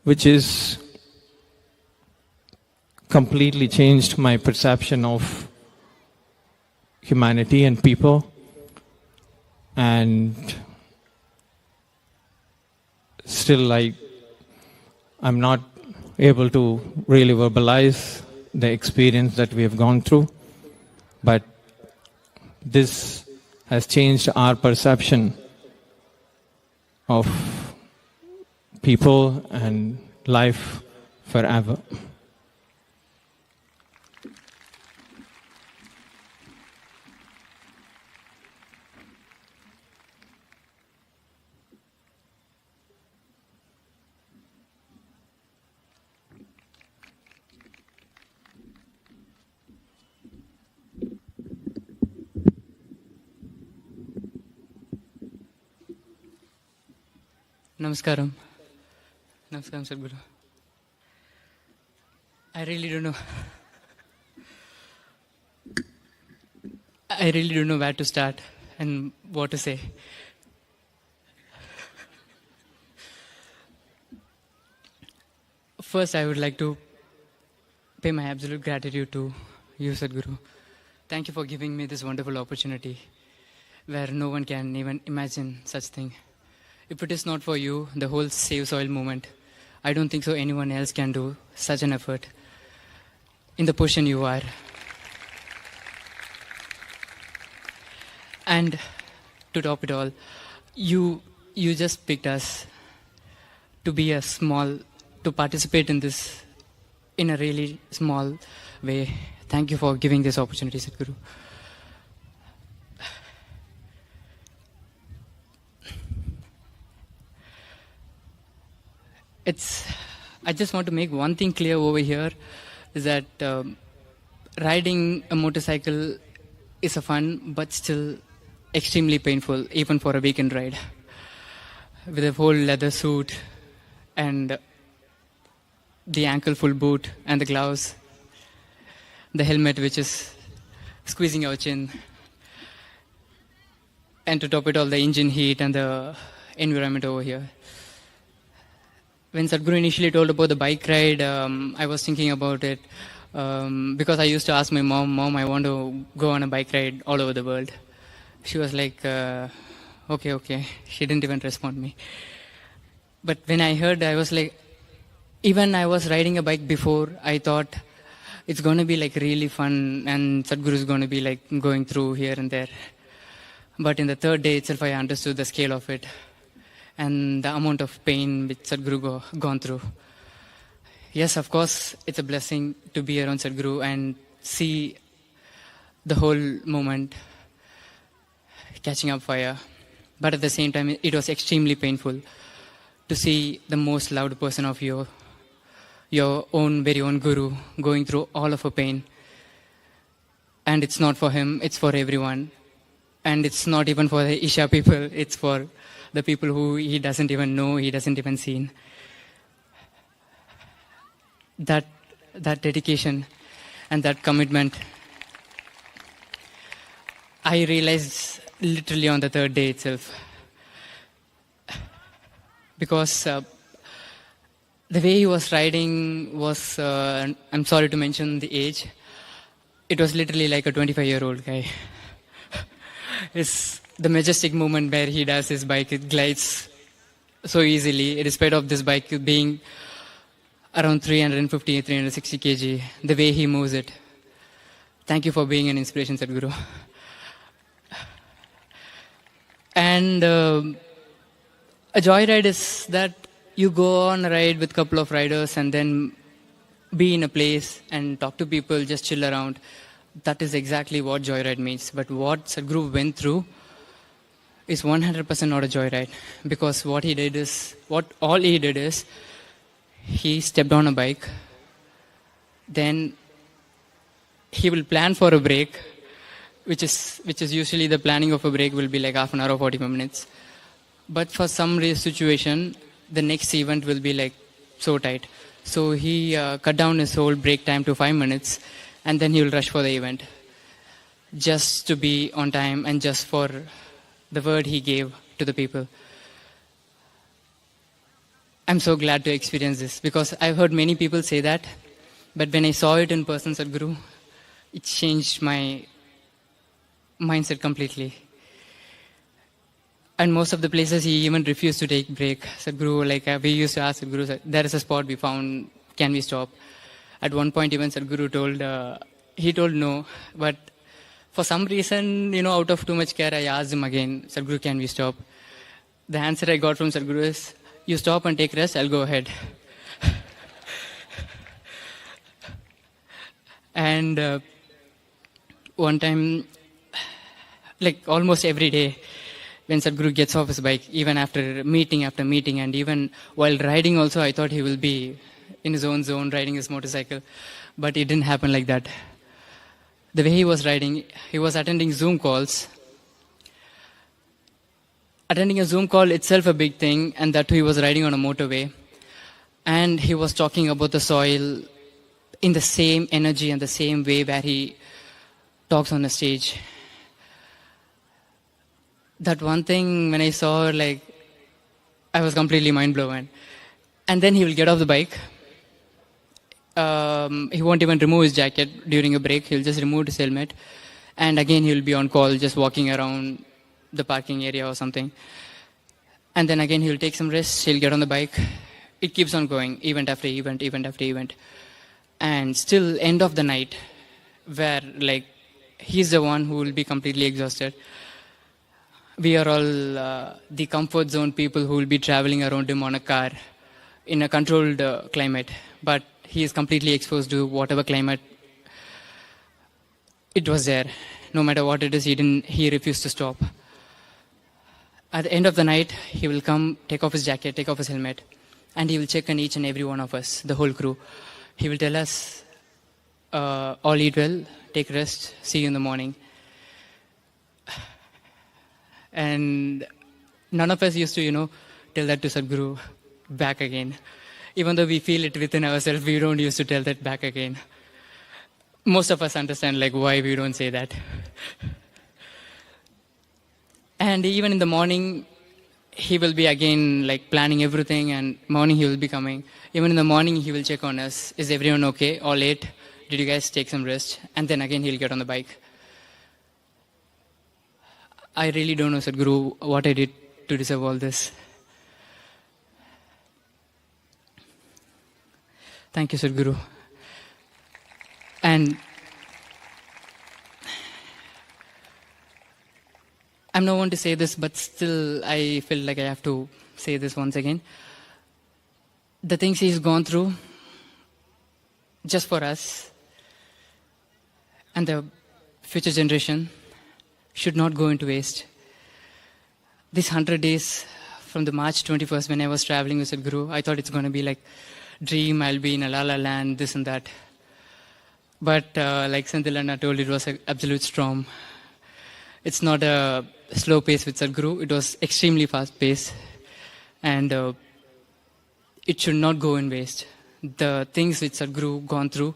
which is completely changed my perception of humanity and people. And still, I'm not able to really verbalize the experience that we have gone through, but this has changed our perception of people and life forever. Namaskaram. Namaskaram, Sadhguru. I really don't know where to start and what to say. First, I would like to pay my absolute gratitude to you, Sadhguru. Thank you for giving me this wonderful opportunity where no one can even imagine such thing. If it is not for you, the whole Save Soil movement, I don't think so anyone else can do such an effort in the position you are. And to top it all, you just picked us to participate in this in a really small way. Thank you for giving this opportunity, Sadhguru. I just want to make one thing clear over here, is that riding a motorcycle is a fun, but still extremely painful, even for a weekend ride. With a whole leather suit and the ankle full boot and the gloves, the helmet which is squeezing your chin, and to top it all, the engine heat and the environment over here. When Sadhguru initially told about the bike ride, I was thinking about it because I used to ask my mom, I want to go on a bike ride all over the world. She was like, okay. She didn't even respond me. But when I heard, I was like, even I was riding a bike before, I thought it's going to be like really fun and Sadhguru is going to be like going through here and there. But in the third day itself, I understood the scale of it and the amount of pain which Sadhguru gone through. Yes, of course, it's a blessing to be around Sadhguru and see the whole moment catching up fire. But at the same time, it was extremely painful to see the most loved person of your own, very own Guru going through all of a pain. And it's not for him, it's for everyone. And it's not even for the Isha people, it's for the people who he doesn't even know, he doesn't even see. That dedication and that commitment, I realized literally on the third day itself. Because the way he was riding was, I'm sorry to mention the age, it was literally like a 25-year-old guy. It's the majestic movement where he does his bike, it glides so easily, despite of this bike being around 350, 360 kg, the way he moves it. Thank you for being an inspiration, Sadhguru. And a joyride is that you go on a ride with a couple of riders and then be in a place and talk to people, just chill around. That is exactly what joyride means. But what Sadhguru went through is 100% not a joyride. Because all he did is, he stepped on a bike, then he will plan for a break, which is usually the planning of a break will be like half an hour or 45 minutes. But for some situation, the next event will be like so tight. So he cut down his whole break time to 5 minutes, and then he will rush for the event, just to be on time and just for the word he gave to the people. I'm so glad to experience this because I've heard many people say that, but when I saw it in person, Sadhguru, it changed my mindset completely. And most of the places he even refused to take break. Sadhguru, like we used to ask Sadhguru, there is a spot we found, can we stop? At one point even Sadhguru told no, but for some reason, out of too much care, I asked him again, Sadhguru, can we stop? The answer I got from Sadhguru is, you stop and take rest, I'll go ahead. And one time, like almost every day, when Sadhguru gets off his bike, even after meeting, and even while riding also, I thought he will be in his own zone, riding his motorcycle. But it didn't happen like that. The way he was riding, he was attending Zoom calls. Attending a Zoom call itself a big thing, and that too he was riding on a motorway. And he was talking about the soil in the same energy and the same way where he talks on the stage. That one thing, when I saw, I was completely mind-blown. And then he will get off the bike. He won't even remove his jacket during a break. He'll just remove his helmet. And again, he'll be on call, just walking around the parking area or something. And then again, he'll take some rest. He'll get on the bike. It keeps on going, event after event, event after event. And still, end of the night, where, he's the one who will be completely exhausted. We are all the comfort zone people who will be traveling around him on a car in a controlled climate. But he is completely exposed to whatever climate it was there. No matter what it is, he refused to stop. At the end of the night, he will come, take off his jacket, take off his helmet, and he will check on each and every one of us, the whole crew. He will tell us, all eat well, take rest, see you in the morning. And none of us used to, tell that to Sadhguru back again. Even though we feel it within ourselves, we don't used to tell that back again. Most of us understand why we don't say that. And even in the morning, he will be again planning everything, and morning he will be coming. Even in the morning, he will check on us. Is everyone okay? All ate? Did you guys take some rest? And then again, he'll get on the bike. I really don't know, Sadhguru, what I did to deserve all this. Thank you, Sadhguru. And I'm not one to say this, but still I feel like I have to say this once again. The things he's gone through just for us and the future generation should not go into waste. These 100 days from the March 21st when I was traveling with Sadhguru, I thought it's going to be dream, I'll be in a la-la land, this and that. But like Senthilana told, it was an absolute storm. It's not a slow pace with Sadhguru. It was extremely fast pace. And it should not go in waste. The things which Sadhguru gone through,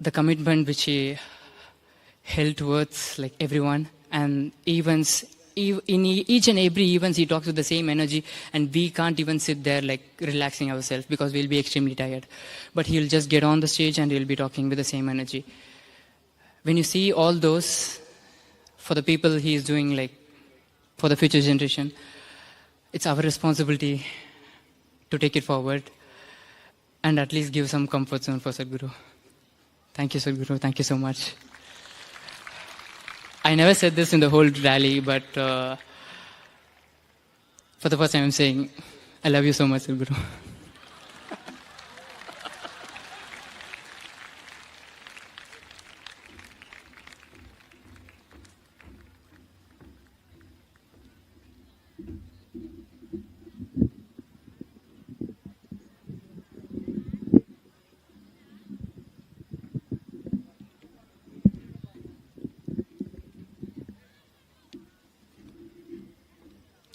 the commitment which he held towards everyone, and events, in each and every event he talks with the same energy, and we can't even sit there relaxing ourselves because we'll be extremely tired. But he'll just get on the stage and he'll be talking with the same energy. When you see all those, for the people he is doing for the future generation, it's our responsibility to take it forward and at least give some comfort zone for Sadhguru. Thank you, Sadhguru. Thank you so much. I never said this in the whole rally, but for the first time I'm saying, I love you so much, Sadhguru.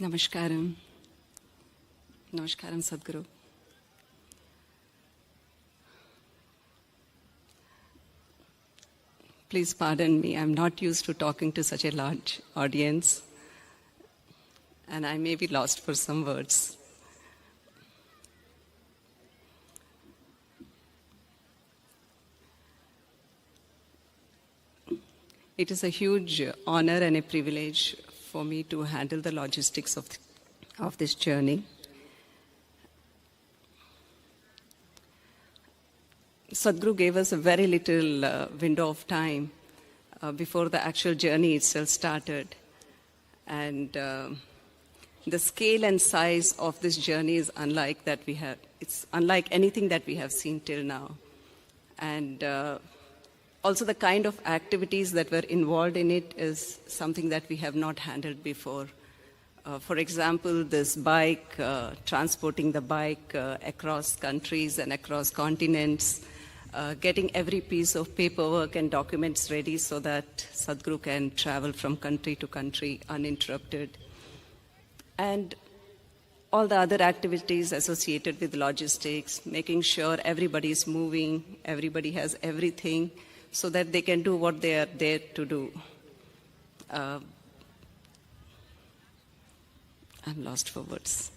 Namaskaram. Namaskaram, Sadhguru. Please pardon me, I'm not used to talking to such a large audience, and I may be lost for some words. It is a huge honor and a privilege for me to handle the logistics of this journey. Sadhguru gave us a very little window of time before the actual journey itself started. And the scale and size of this journey is unlike that we have. It's unlike anything that we have seen till now. And also the kind of activities that were involved in it is something that we have not handled before. For example, this bike, transporting the bike across countries and across continents, getting every piece of paperwork and documents ready so that Sadhguru can travel from country to country uninterrupted. And all the other activities associated with logistics, making sure everybody is moving, everybody has everything, so that they can do what they are there to do. I'm lost for words.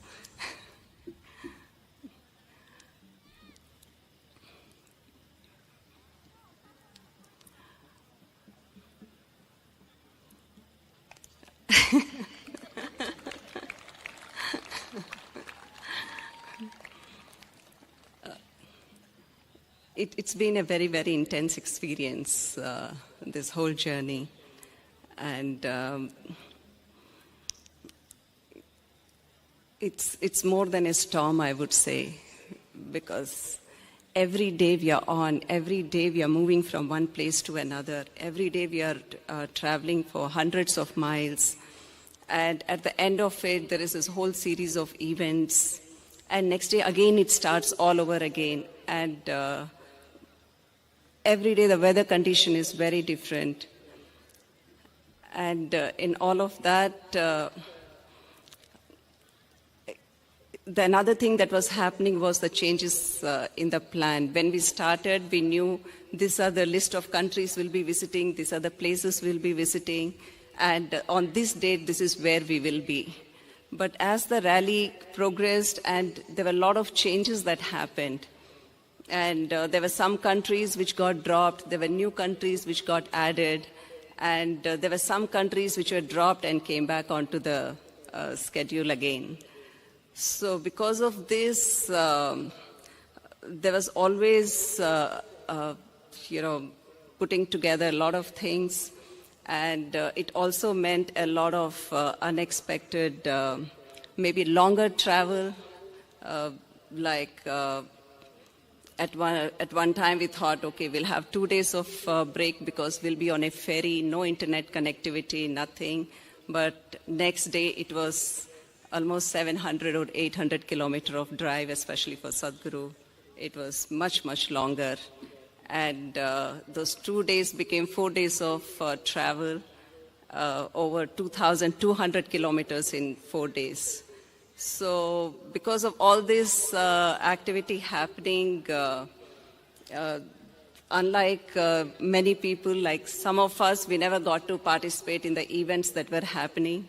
It's been a very, very intense experience, this whole journey. And it's more than a storm, I would say, because every day we are on, every day we are moving from one place to another, every day we are traveling for hundreds of miles. And at the end of it, there is this whole series of events and next day again it starts all over again. And every day the weather condition is very different. And in all of that, another thing that was happening was the changes in the plan. When we started, we knew these are the list of countries we'll be visiting, these are the places we'll be visiting, and on this date, this is where we will be. But as the rally progressed, and there were a lot of changes that happened, and there were some countries which got dropped, there were new countries which got added, and there were some countries which were dropped and came back onto the schedule again. So because of this, there was always, putting together a lot of things, and it also meant a lot of unexpected, maybe longer travel. At one time we thought, okay, we'll have 2 days of break because we'll be on a ferry, no internet connectivity, nothing. But next day it was almost 700 or 800 kilometers of drive, especially for Sadhguru. It was much, much longer. And those 2 days became 4 days of travel, over 2,200 kilometers in 4 days. So because of all this activity happening, unlike many people, like some of us, we never got to participate in the events that were happening.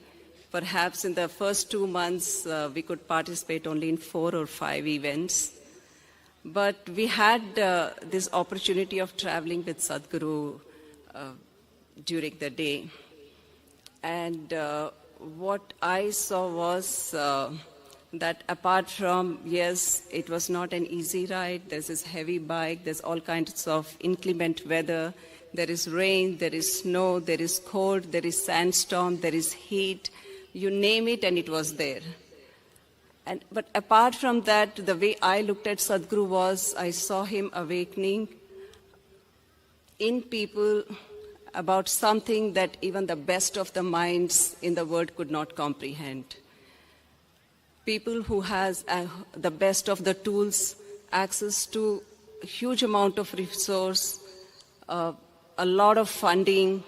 Perhaps in the first 2 months, we could participate only in 4 or 5 events. But we had this opportunity of traveling with Sadhguru during the day. And what I saw was that apart from, yes, it was not an easy ride, there's this heavy bike, there's all kinds of inclement weather, there is rain, there is snow, there is cold, there is sandstorm, there is heat, you name it and it was there. But apart from that, the way I looked at Sadhguru was, I saw him awakening in people about something that even the best of the minds in the world could not comprehend. People who has the best of the tools, access to a huge amount of resource, a lot of funding,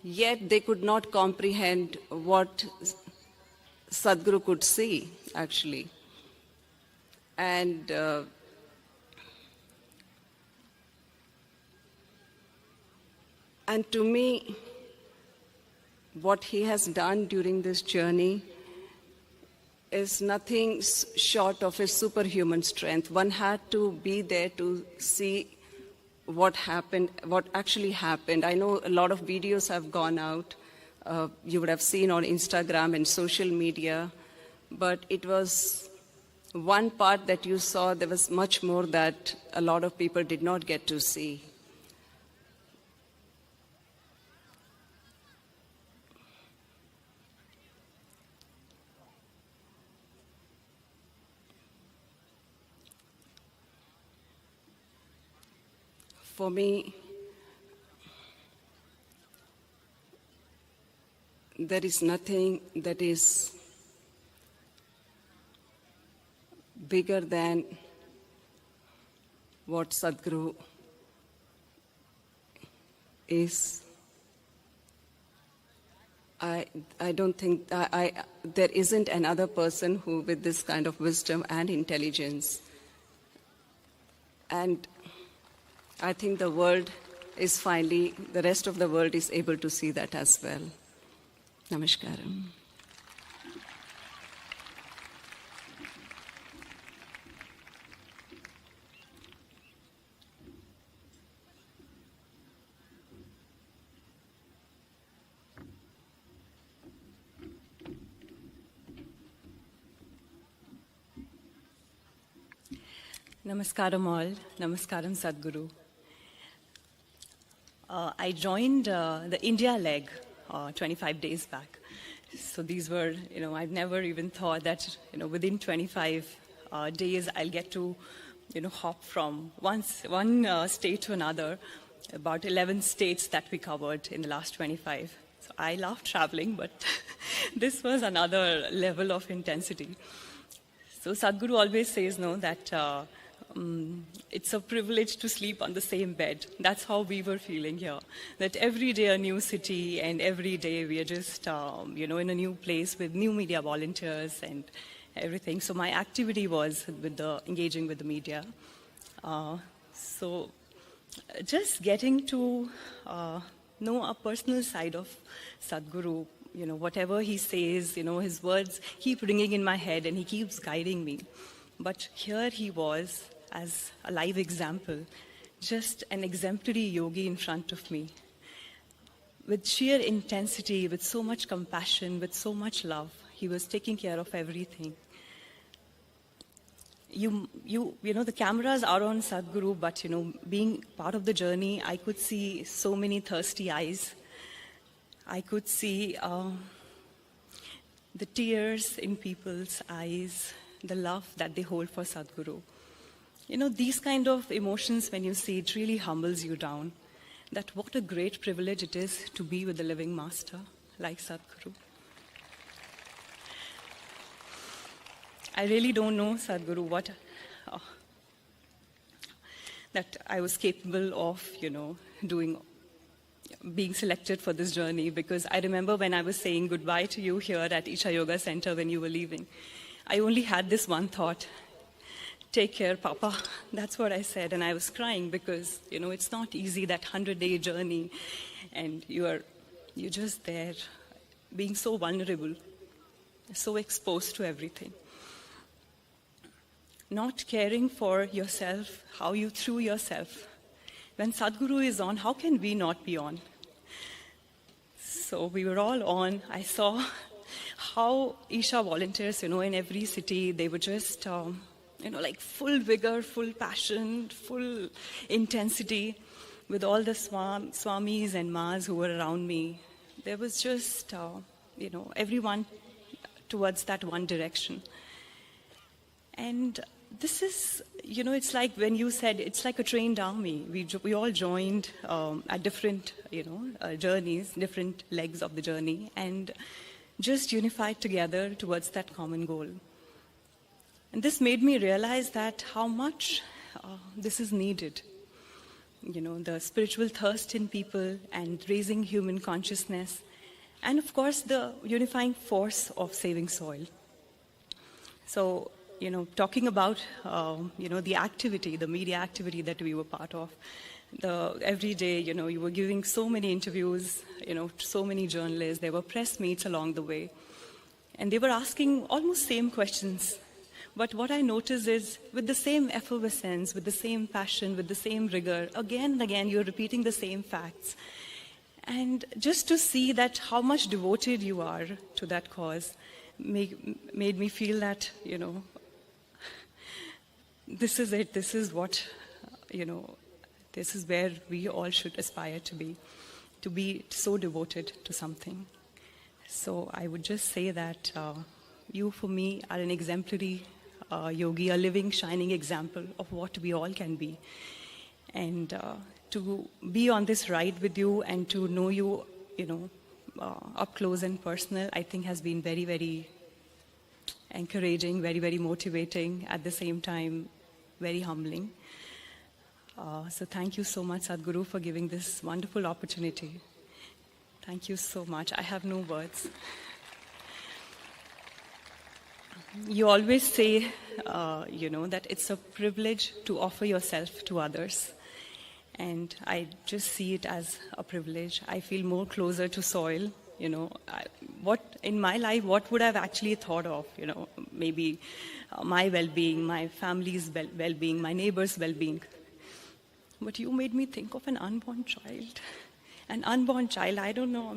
yet they could not comprehend what Sadhguru could see, actually. And to me, what he has done during this journey is nothing short of a superhuman strength. One had to be there to see what happened, what actually happened. I know a lot of videos have gone out. You would have seen on Instagram and social media, but it was one part that you saw. There was much more that a lot of people did not get to see. For me, there is nothing that is bigger than what Sadhguru is. I don't think, there isn't another person who with this kind of wisdom and intelligence. And I think the world is finally, the rest of the world is able to see that as well. Namaskaram. Namaskaram all. Namaskaram Sadhguru. I joined the India leg 25 days back. So these were, I've never even thought that, within 25 days I'll get to, hop from one state to another, about 11 states that we covered in the last 25. So I love traveling, but this was another level of intensity. So Sadhguru always says, no, that it's a privilege to sleep on the same bed. That's how we were feeling here. That every day a new city, and every day we are just, in a new place with new media volunteers and everything. So my activity was with engaging with the media. So just getting to know a personal side of Sadhguru, whatever he says, his words keep ringing in my head and he keeps guiding me. But here he was, as a live example, just an exemplary yogi in front of me, with sheer intensity, with so much compassion, with so much love. He was taking care of everything. The cameras are on Sadhguru, but being part of the journey, I could see so many thirsty eyes. I could see the tears in people's eyes, the love that they hold for Sadhguru. These kind of emotions, when you see it, really humbles you down. That what a great privilege it is to be with the living master like Sadhguru. I really don't know, Sadhguru, that I was capable of, doing, being selected for this journey, because I remember when I was saying goodbye to you here at Isha Yoga Center when you were leaving, I only had this one thought: take care, Papa. That's what I said, and I was crying because, it's not easy, that 100-day journey, and you're just there, being so vulnerable, so exposed to everything. Not caring for yourself, how you threw yourself. When Sadhguru is on, how can we not be on? So we were all on. I saw how Isha volunteers, in every city, they were just, like full vigor, full passion, full intensity, with all the swamis and mas who were around me. There was just, everyone towards that one direction. And this is, it's like when you said, it's like a trained army. We all joined at different, journeys, different legs of the journey, and just unified together towards that common goal. And this made me realize that how much this is needed. The spiritual thirst in people and raising human consciousness, and of course the unifying force of saving soil. So, talking about, the activity, the media activity that we were part of, every day, you were giving so many interviews, so many journalists, there were press meets along the way, and they were asking almost same questions. But what I noticed is, with the same effervescence, with the same passion, with the same rigor, again and again, you're repeating the same facts. And just to see that how much devoted you are to that cause made me feel that, this is it, this is what, this is where we all should aspire to be so devoted to something. So I would just say that you, for me, are an exemplary yogi, a living, shining example of what we all can be. And to be on this ride with you and to know you, up close and personal, I think has been very, very encouraging, very, very motivating, at the same time, very humbling. So thank you so much, Sadhguru, for giving this wonderful opportunity. Thank you so much. I have no words. You always say, that it's a privilege to offer yourself to others. And I just see it as a privilege. I feel more closer to soil. What in my life, what would I have actually thought of? Maybe my well-being, my family's well-being, my neighbor's well-being. But you made me think of an unborn child. An unborn child, I don't know,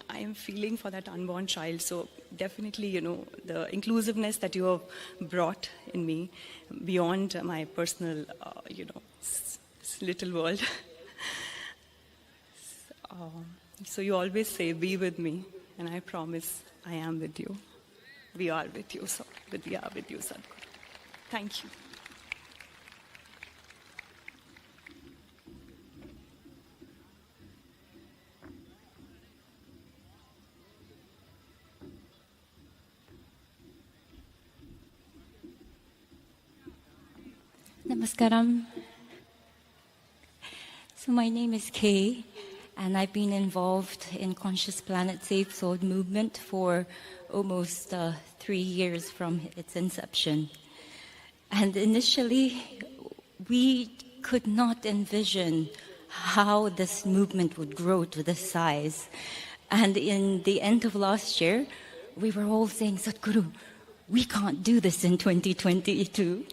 I am feeling for that unborn child. So definitely, the inclusiveness that you have brought in me beyond my personal, little world. So you always say, be with me, and I promise I am with you. We are with you, we are with you, Sadhguru. Thank you. Namaskaram. So my name is Kay, and I've been involved in Conscious Planet Safe Soul movement for almost 3 years from its inception. And initially, we could not envision how this movement would grow to this size. And in the end of last year, we were all saying, Sadhguru, we can't do this in 2022.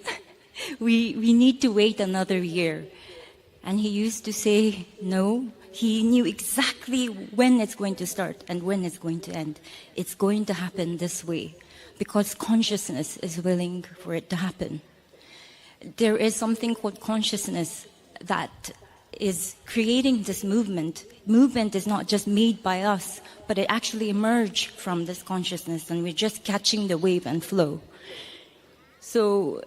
we need to wait another year. And he used to say, no, he knew exactly when it's going to start and when it's going to end. It's going to happen this way because consciousness is willing for it to happen. There is something called consciousness that is creating this movement. Movement is not just made by us, but it actually emerged from this consciousness, and we're just catching the wave and flow. So,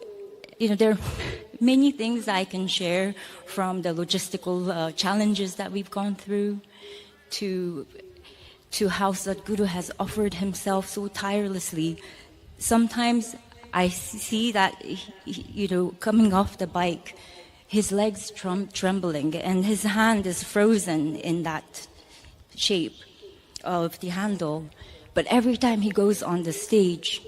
there are many things I can share, from the logistical challenges that we've gone through to how Sadhguru has offered himself so tirelessly. Sometimes I see that, coming off the bike, his legs trembling and his hand is frozen in that shape of the handle. But every time he goes on the stage,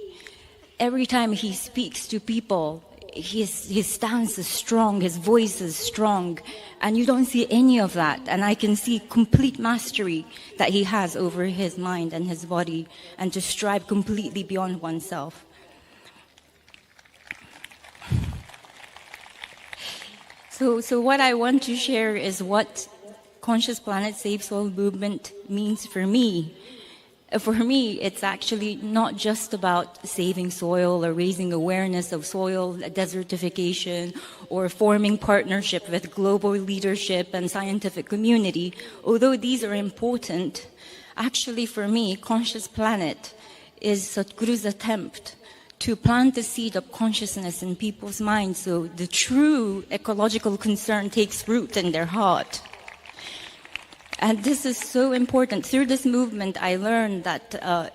every time he speaks to people, his stance is strong, his voice is strong, and you don't see any of that. And I can see complete mastery that he has over his mind and his body, and to strive completely beyond oneself. So what I want to share is what Conscious Planet Safe Soil movement means for me. For me, it's actually not just about saving soil or raising awareness of soil desertification or forming partnership with global leadership and scientific community. Although these are important, actually for me, Conscious Planet is Sadhguru's attempt to plant the seed of consciousness in people's minds so the true ecological concern takes root in their heart. And this is so important. Through this movement, I learned that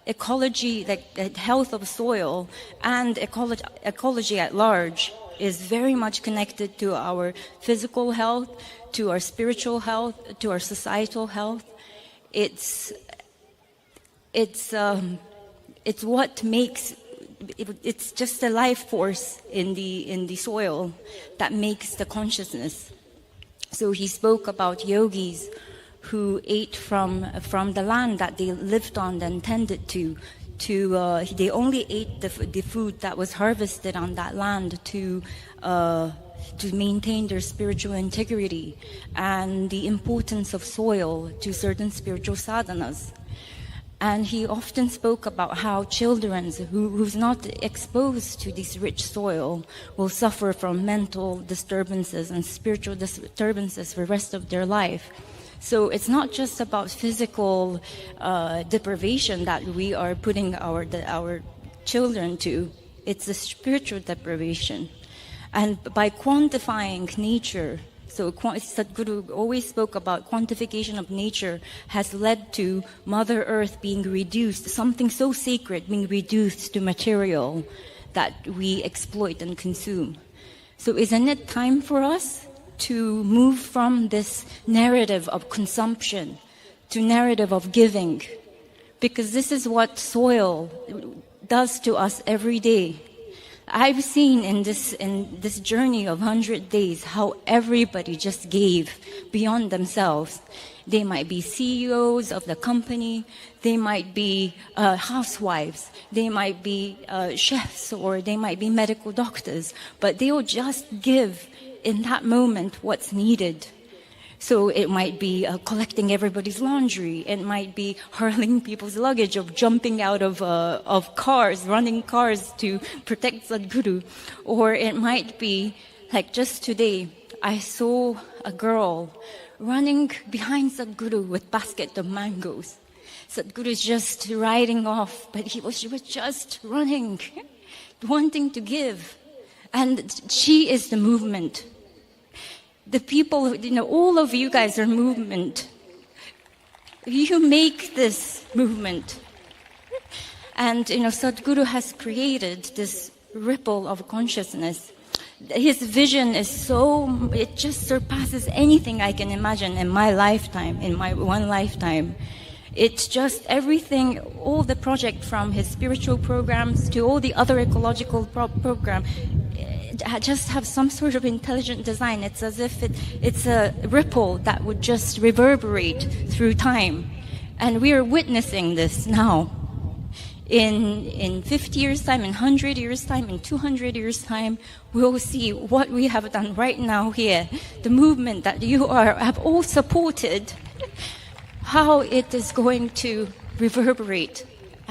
ecology, like health of soil and ecology at large, is very much connected to our physical health, to our spiritual health, to our societal health. It's what makes it's just the life force in the soil that makes the consciousness. So he spoke about yogis who ate from the land that they lived on and tended to they only ate the food that was harvested on that land to maintain their spiritual integrity and the importance of soil to certain spiritual sadhanas. And he often spoke about how children who's not exposed to this rich soil will suffer from mental disturbances and spiritual disturbances for the rest of their life. So it's not just about physical deprivation that we are putting our children to. It's a spiritual deprivation. And by quantifying nature, so Sadhguru always spoke about quantification of nature has led to Mother Earth being reduced, something so sacred being reduced to material that we exploit and consume. So isn't it time for us to move from this narrative of consumption to narrative of giving? Because this is what soil does to us every day. I've seen in this journey of 100 days how everybody just gave beyond themselves. They might be CEOs of the company, they might be housewives, they might be chefs, or they might be medical doctors, but they will just give in that moment what's needed. So it might be collecting everybody's laundry. It might be hurling people's luggage, or jumping out of cars, running cars to protect Sadhguru. Or it might be, like just today, I saw a girl running behind Sadhguru with a basket of mangoes. Sadhguru is just riding off, but she was just running, wanting to give. And she is the movement. The people, all of you guys are movement. You make this movement. And, Sadhguru has created this ripple of consciousness his vision is so, it just surpasses anything I can imagine in my lifetime, in my one lifetime. It's just everything, all the project from his spiritual programs to all the other ecological program, just have some sort of intelligent design. It's as if it's a ripple that would just reverberate through time. And we are witnessing this now. In 50 years' time, in 100 years' time, in 200 years' time, we'll see what we have done right now here. The movement that you have all supported, how it is going to reverberate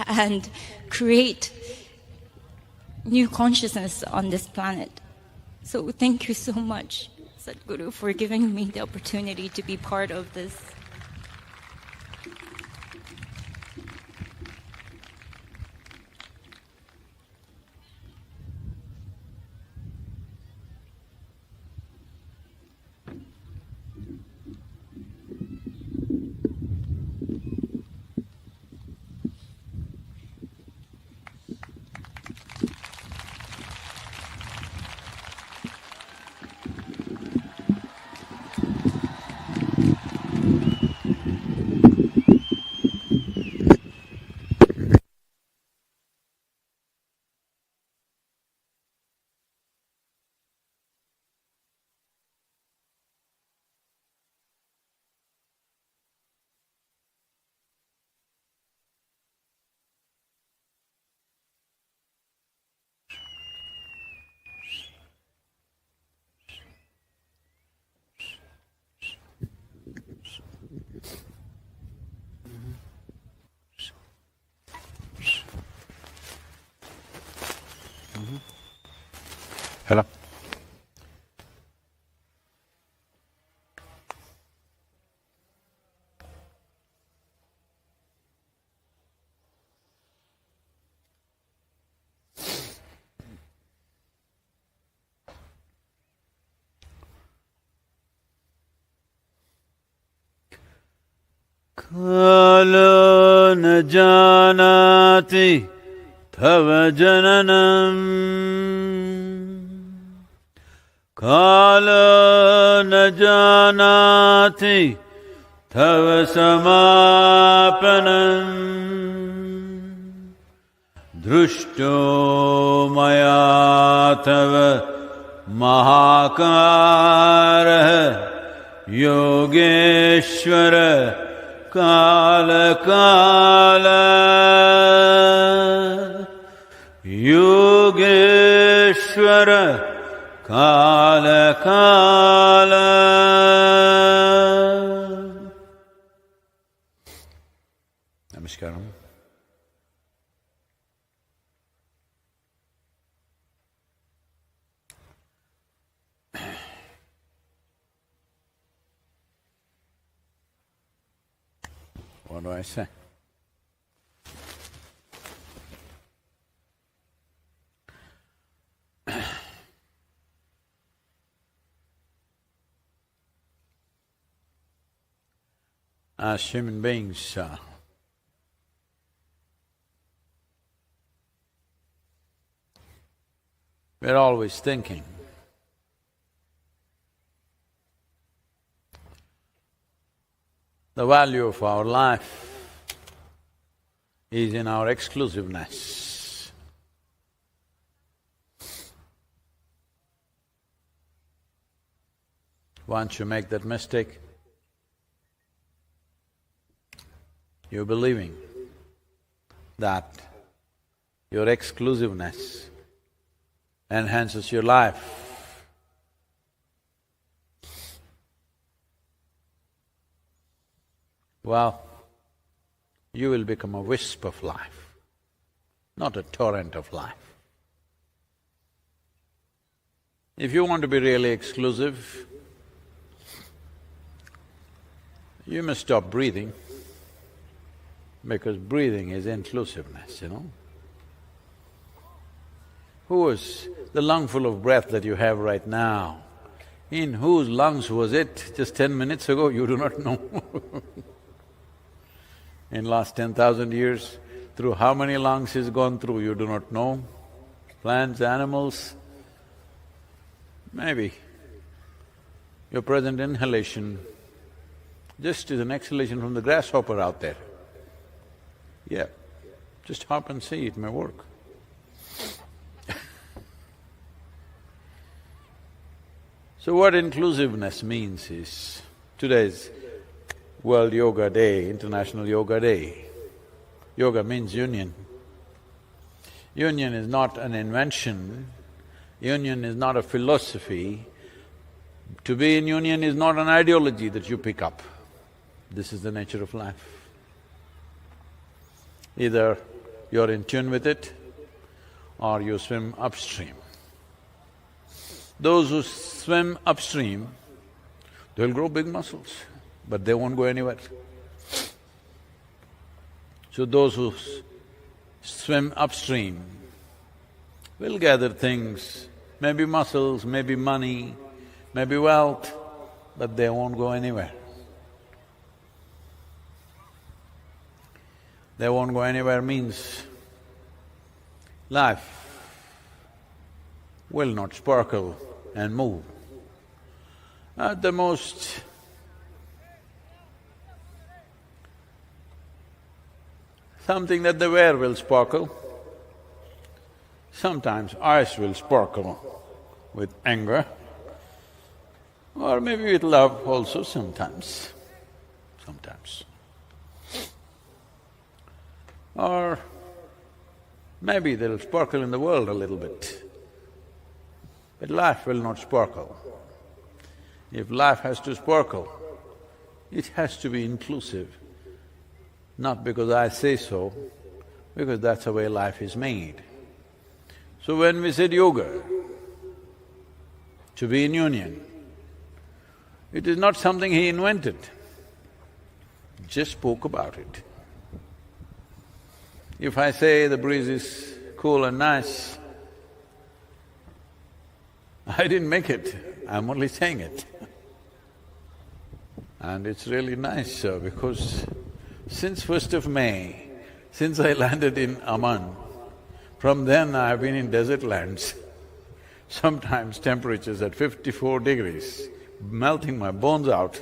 and create new consciousness on this planet. So thank you so much, Sadhguru, for giving me the opportunity to be part of this. Hello. Kalo na janati tava jananam Kalo na janati tava samapanam Drushto maya tava mahakara Yogeshwara Kala Kala Yogeshwara Kala Kala. Namaskaram. What do I say? As human beings, we're always thinking the value of our life is in our exclusiveness. Once you make that mistake, you're believing that your exclusiveness enhances your life. Well, you will become a wisp of life, not a torrent of life. If you want to be really exclusive, you must stop breathing, because breathing is inclusiveness, you know. Who was the lungful of breath that you have right now? In whose lungs was it just 10 minutes ago? You do not know. In last 10,000 years, through how many lungs he's gone through, you do not know. Plants, animals. Maybe your present inhalation just is an exhalation from the grasshopper out there. Yeah, just hop and see, it may work. So what inclusiveness means is, today's World Yoga Day, International Yoga Day. Yoga means union. Union is not an invention, union is not a philosophy. To be in union is not an ideology that you pick up. This is the nature of life. Either you're in tune with it or you swim upstream. Those who swim upstream, they'll grow big muscles, but they won't go anywhere. So those who swim upstream will gather things, maybe muscles, maybe money, maybe wealth, but they won't go anywhere. They won't go anywhere means life will not sparkle and move. At the most, something that they wear will sparkle. Sometimes eyes will sparkle with anger, or maybe with love also sometimes. Or maybe they'll sparkle in the world a little bit, but life will not sparkle. If life has to sparkle, it has to be inclusive, not because I say so, because that's the way life is made. So when we said yoga, to be in union, it is not something he invented, just spoke about it. If I say the breeze is cool and nice, I didn't make it, I'm only saying it. And it's really nice, because since 1st of May, since I landed in Amman, from then I've been in desert lands. Sometimes temperatures at 54 degrees, melting my bones out.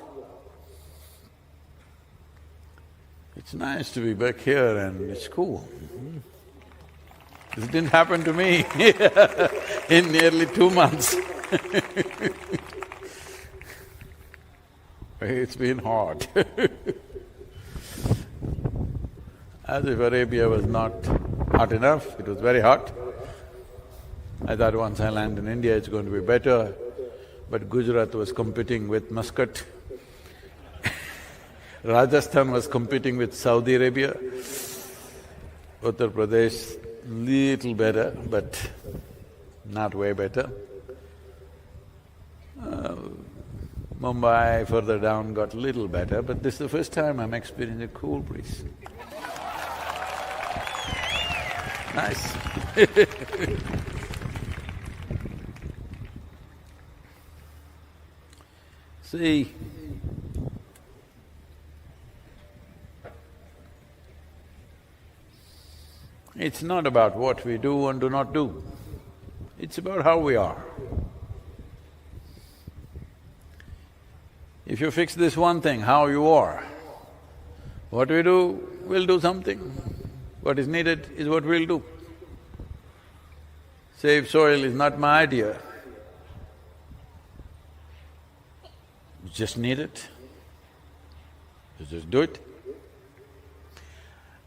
It's nice to be back here and it's cool. This didn't happen to me in nearly 2 months. It's been hot. As if Arabia was not hot enough, it was very hot. I thought once I land in India it's going to be better, but Gujarat was competing with Muscat. Rajasthan was competing with Saudi Arabia. Uttar Pradesh, little better, but not way better. Mumbai further down got little better, but this is the first time I'm experiencing a cool breeze. Nice. See, it's not about what we do and do not do, it's about how we are. If you fix this one thing, how you are, what we do, we'll do something. What is needed is what we'll do. Save soil is not my idea. You just need it. You just do it.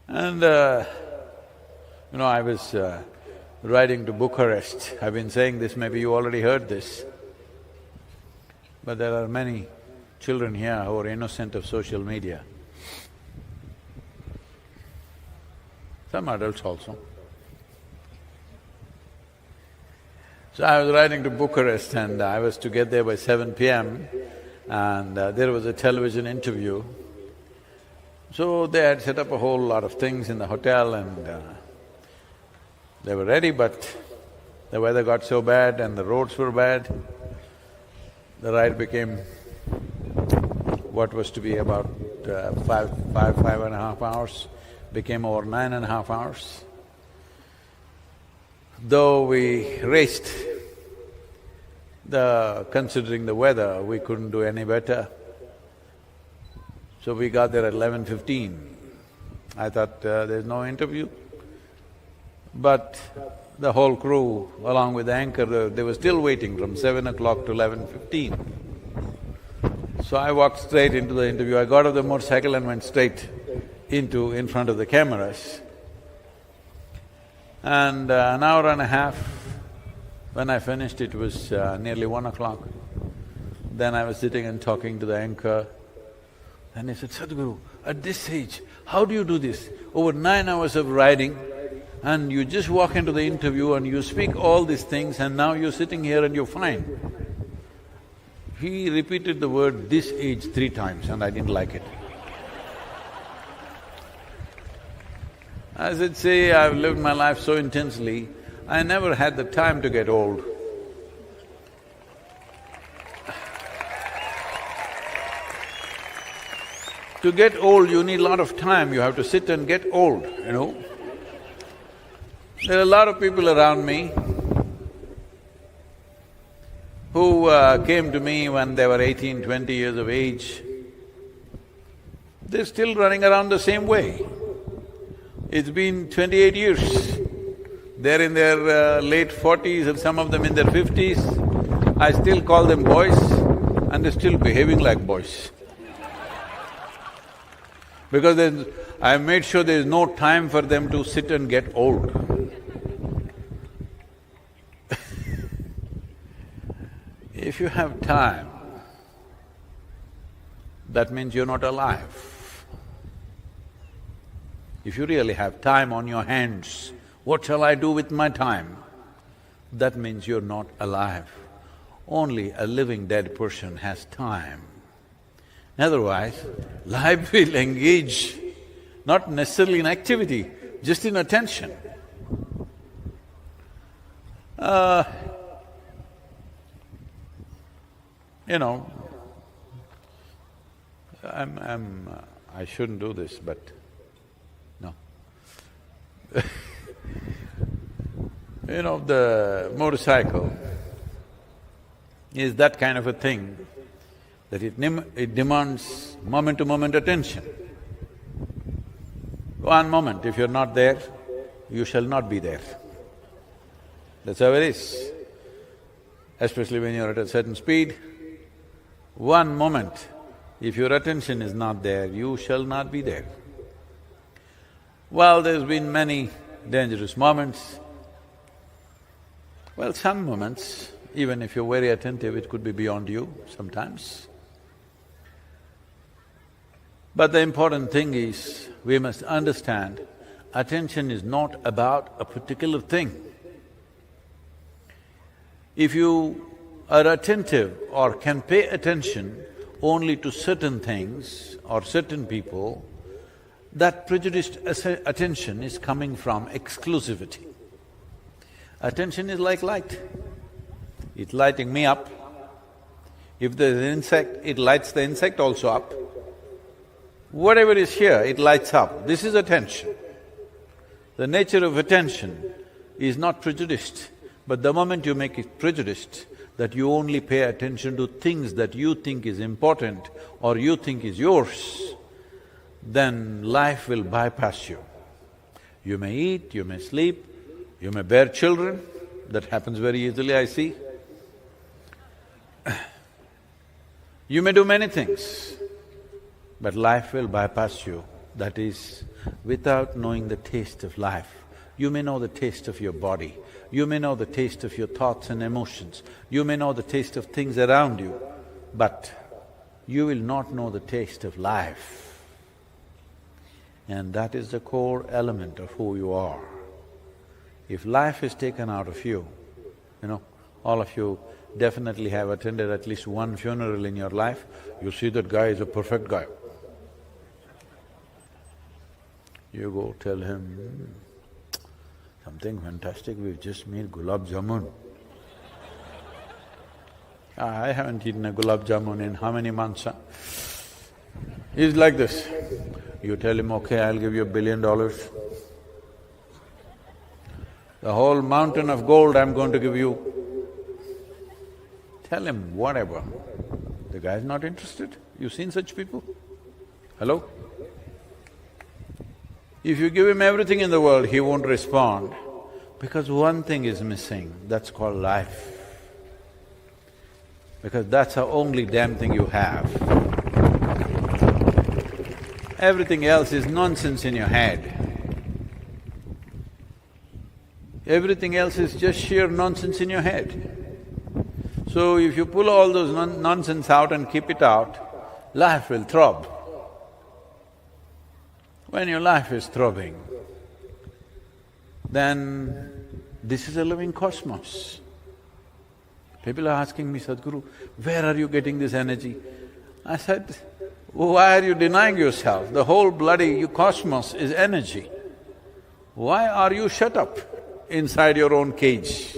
And I was riding to Bucharest. I've been saying this, maybe you already heard this. But there are many children here who are innocent of social media. Some adults also. So I was riding to Bucharest and I was to get there by 7 p.m. and there was a television interview. So they had set up a whole lot of things in the hotel and they were ready, but the weather got so bad and the roads were bad, the ride became what was to be about five and a half hours, became over 9.5 hours. Though we raced Considering the weather, we couldn't do any better. So we got there at 11:15. I thought there's no interview. But the whole crew, along with the anchor, they were still waiting from 7 o'clock to 11:15. So I walked straight into the interview. I got off the motorcycle and went straight in front of the cameras. And an hour and a half, when I finished, it was nearly 1 o'clock. Then I was sitting and talking to the anchor, and he said, "Sadhguru, at this age, how do you do this? Over 9 hours of riding, and you just walk into the interview and you speak all these things, and now you're sitting here and you're fine." He repeated the word "this age" 3 times and I didn't like it. I said, "See, I've lived my life so intensely, I never had the time to get old." To get old, you need a lot of time, you have to sit and get old, you know. There are a lot of people around me who came to me when they were 18, 20 years of age. They're still running around the same way. It's been 28 years. They're in their late 40s and some of them in their 50s. I still call them boys and they're still behaving like boys. Because I've made sure there's no time for them to sit and get old. If you have time, that means you're not alive. If you really have time on your hands, what shall I do with my time? That means you're not alive. Only a living dead person has time. Otherwise, life will engage, not necessarily in activity, just in attention. You know, I shouldn't do this, but no. You know, the motorcycle is that kind of a thing that it demands moment-to-moment attention. One moment, if you're not there, you shall not be there. That's how it is. Especially when you're at a certain speed, one moment, if your attention is not there, you shall not be there. Well, there's been many dangerous moments. Well, some moments, even if you're very attentive, it could be beyond you sometimes. But the important thing is, we must understand, attention is not about a particular thing. If you are attentive or can pay attention only to certain things or certain people, that prejudiced attention is coming from exclusivity. Attention is like light. It's lighting me up. If there's an insect, it lights the insect also up. Whatever is here, it lights up. This is attention. The nature of attention is not prejudiced, but the moment you make it prejudiced, that you only pay attention to things that you think is important or you think is yours, then life will bypass you. You may eat, you may sleep, you may bear children, that happens very easily, I see. You may do many things, but life will bypass you. That is, without knowing the taste of life. You may know the taste of your body, you may know the taste of your thoughts and emotions, you may know the taste of things around you, but you will not know the taste of life. And that is the core element of who you are. If life is taken out of you, you know, all of you definitely have attended at least one funeral in your life, you see that guy is a perfect guy. You go tell him, something fantastic, we've just made gulab jamun. I haven't eaten a gulab jamun in how many months, huh? He's like this. You tell him, okay, I'll give you $1 billion. The whole mountain of gold I'm going to give you. tell him whatever. The guy's not interested. You've seen such people? Hello? If you give him everything in the world, he won't respond because one thing is missing, that's called life. Because that's the only damn thing you have. Everything else is nonsense in your head. Everything else is just sheer nonsense in your head. So if you pull all those nonsense out and keep it out, life will throb. When your life is throbbing, then this is a living cosmos. People are asking me, Sadhguru, where are you getting this energy? I said, why are you denying yourself? The whole bloody cosmos is energy. Why are you shut up inside your own cage?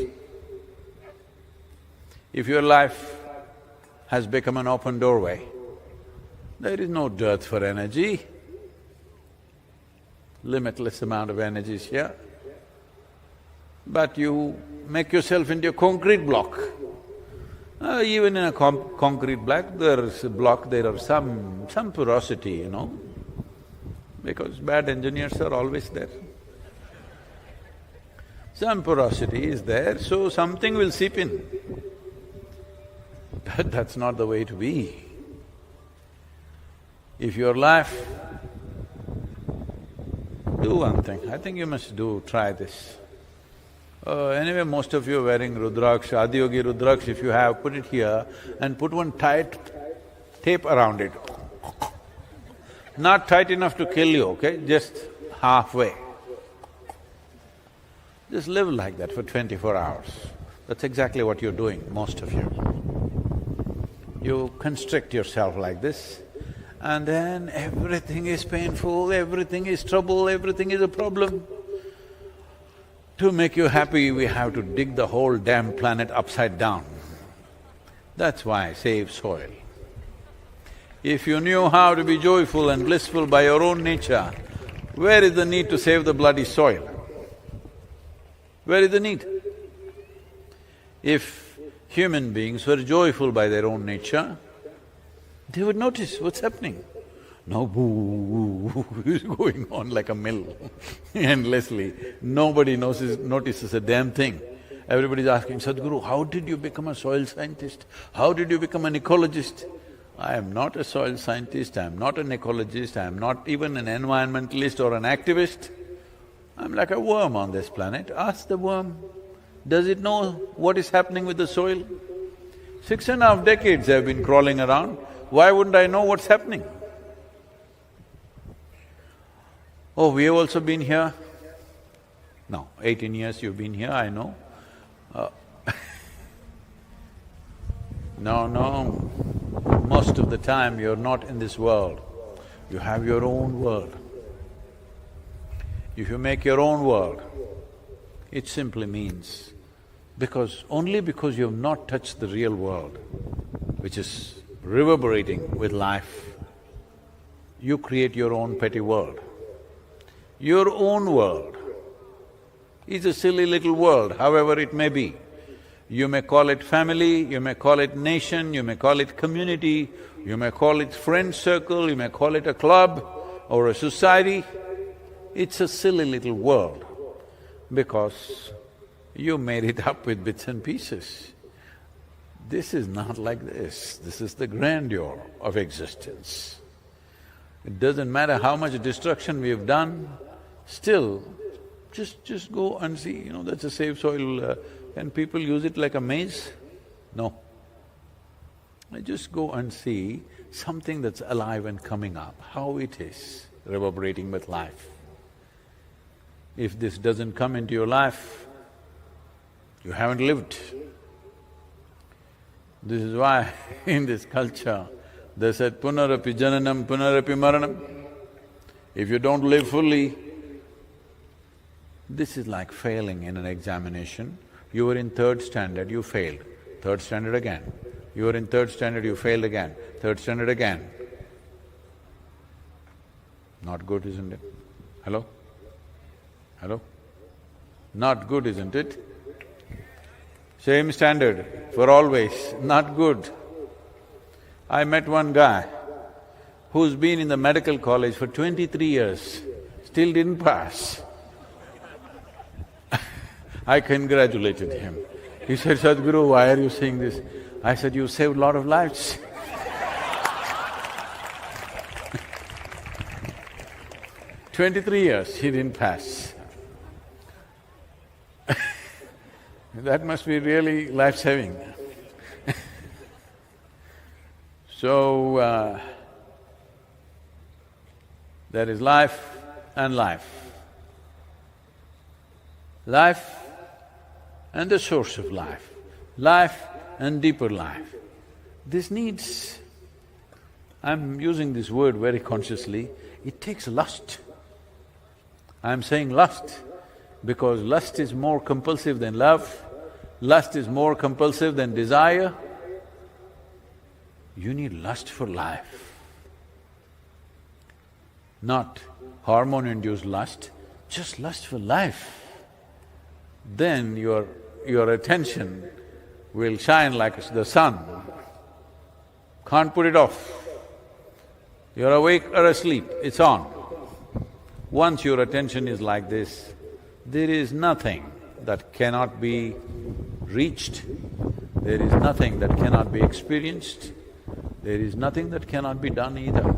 If your life has become an open doorway, there is no dearth for energy. Limitless amount of energy is here. But you make yourself into a concrete block. Even in a concrete block, there are some porosity, you know, because bad engineers are always there. Some porosity is there, so something will seep in. But that's not the way to be. If your life… Do one thing, I think you must try this. Anyway, most of you are wearing Rudraksh, Adiyogi Rudraksh, if you have, put it here and put one tight tape around it. Not tight enough to kill you, okay? Just halfway. Just live like that for 24 hours. That's exactly what you're doing, most of you. You constrict yourself like this, and then everything is painful, everything is trouble, everything is a problem. To make you happy, we have to dig the whole damn planet upside down. That's why save soil. If you knew how to be joyful and blissful by your own nature, where is the need to save the bloody soil? Where is the need? If human beings were joyful by their own nature, they would notice what's happening. Now boo is going on like a mill endlessly. Nobody notices a damn thing. Everybody's asking, Sadhguru, how did you become a soil scientist? How did you become an ecologist? I am not a soil scientist, I am not an ecologist, I am not even an environmentalist or an activist. I'm like a worm on this planet. Ask the worm, does it know what is happening with the soil? 6.5 decades I've been crawling around, why wouldn't I know what's happening? Oh, we have also been here? No, 18 years you've been here, I know. No, most of the time you're not in this world, you have your own world. If you make your own world, it simply means only because you have not touched the real world, which is reverberating with life, you create your own petty world. Your own world is a silly little world, however it may be. You may call it family, you may call it nation, you may call it community, you may call it friend circle, you may call it a club or a society. It's a silly little world because you made it up with bits and pieces. This is not like this is the grandeur of existence. It doesn't matter how much destruction we've done, still, just go and see, you know, that's a safe soil, can people use it like a maze? No. Just go and see something that's alive and coming up, how it is reverberating with life. If this doesn't come into your life, you haven't lived. This is why in this culture, they said, punarapi jananam, punarapi maranam. If you don't live fully, this is like failing in an examination. You were in 3rd standard, you failed. 3rd standard again. You were in 3rd standard, you failed again. 3rd standard again. Not good, isn't it? Hello? Hello? Not good, isn't it? Same standard for always, not good. I met one guy who's been in the medical college for 23 years, still didn't pass. I congratulated him. He said, Sadhguru, why are you saying this? I said, you saved a lot of lives. 23 years, he didn't pass. That must be really life-saving. So, there is life and life. Life and the source of life. Life and deeper life. This needs… I'm using this word very consciously, it takes lust. I'm saying lust because lust is more compulsive than love, lust is more compulsive than desire. You need lust for life, not hormone-induced lust, just lust for life. Then your attention will shine like the sun, can't put it off. You're awake or asleep, it's on. Once your attention is like this, there is nothing that cannot be reached, there is nothing that cannot be experienced, there is nothing that cannot be done either.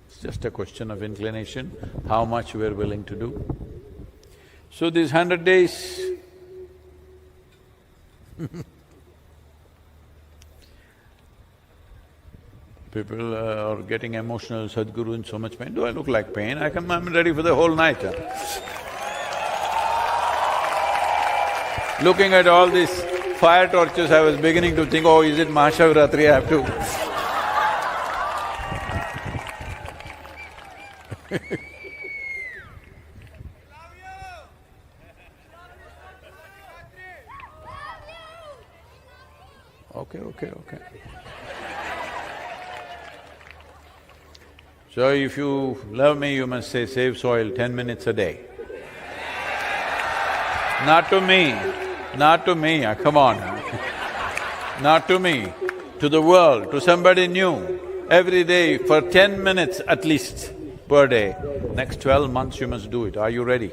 It's just a question of inclination, how much we're willing to do. So these 100 days people are getting emotional, Sadhguru in so much pain. Do I look like pain? I'm ready for the whole night. Looking at all these fire torches, I was beginning to think, oh, is it Mahashivratri, I have to… Okay. So if you love me, you must say, save soil 10 minutes a day. Not to me, come on. Not to me, to the world, to somebody new. Every day for 10 minutes at least per day. Next 12 months you must do it. Are you ready?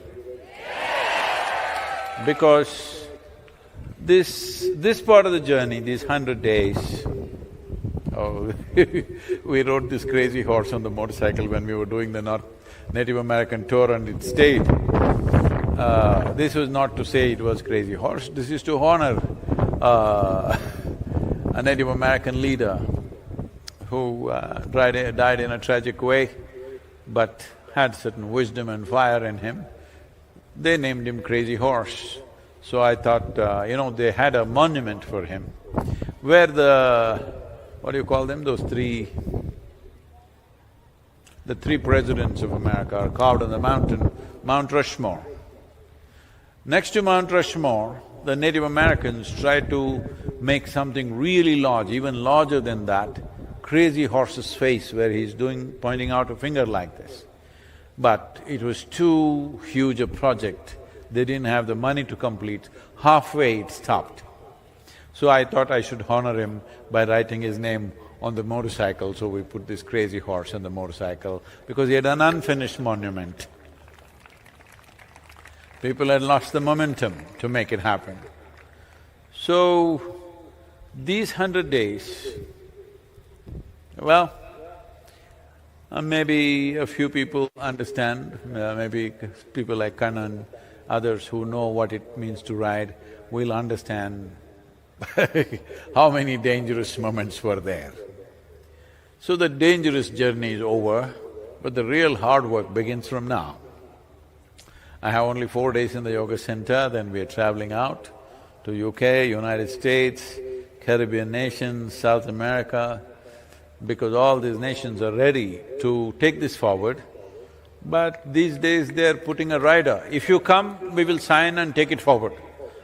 Because this part of the journey, these 100 days, oh, we rode this crazy horse on the motorcycle when we were doing the Native American tour and it stayed. This was not to say it was crazy horse, this is to honor a Native American leader who died in a tragic way, but had certain wisdom and fire in him. They named him Crazy Horse. So I thought, they had a monument for him, where what do you call them, the three presidents of America are carved on the mountain, Mount Rushmore. Next to Mount Rushmore, the Native Americans tried to make something really large, even larger than that, Crazy Horse's face where he's pointing out a finger like this. But it was too huge a project, they didn't have the money to complete, halfway it stopped. So I thought I should honor him by writing his name on the motorcycle, so we put this Crazy Horse on the motorcycle, because he had an unfinished monument. People had lost the momentum to make it happen. So, these 100 days, well, maybe a few people understand, maybe people like Kannan, others who know what it means to ride will understand how many dangerous moments were there. So the dangerous journey is over, but the real hard work begins from now. I have only 4 days in the yoga center, then we are traveling out to UK, United States, Caribbean nations, South America, because all these nations are ready to take this forward. But these days they are putting a rider. If you come, we will sign and take it forward.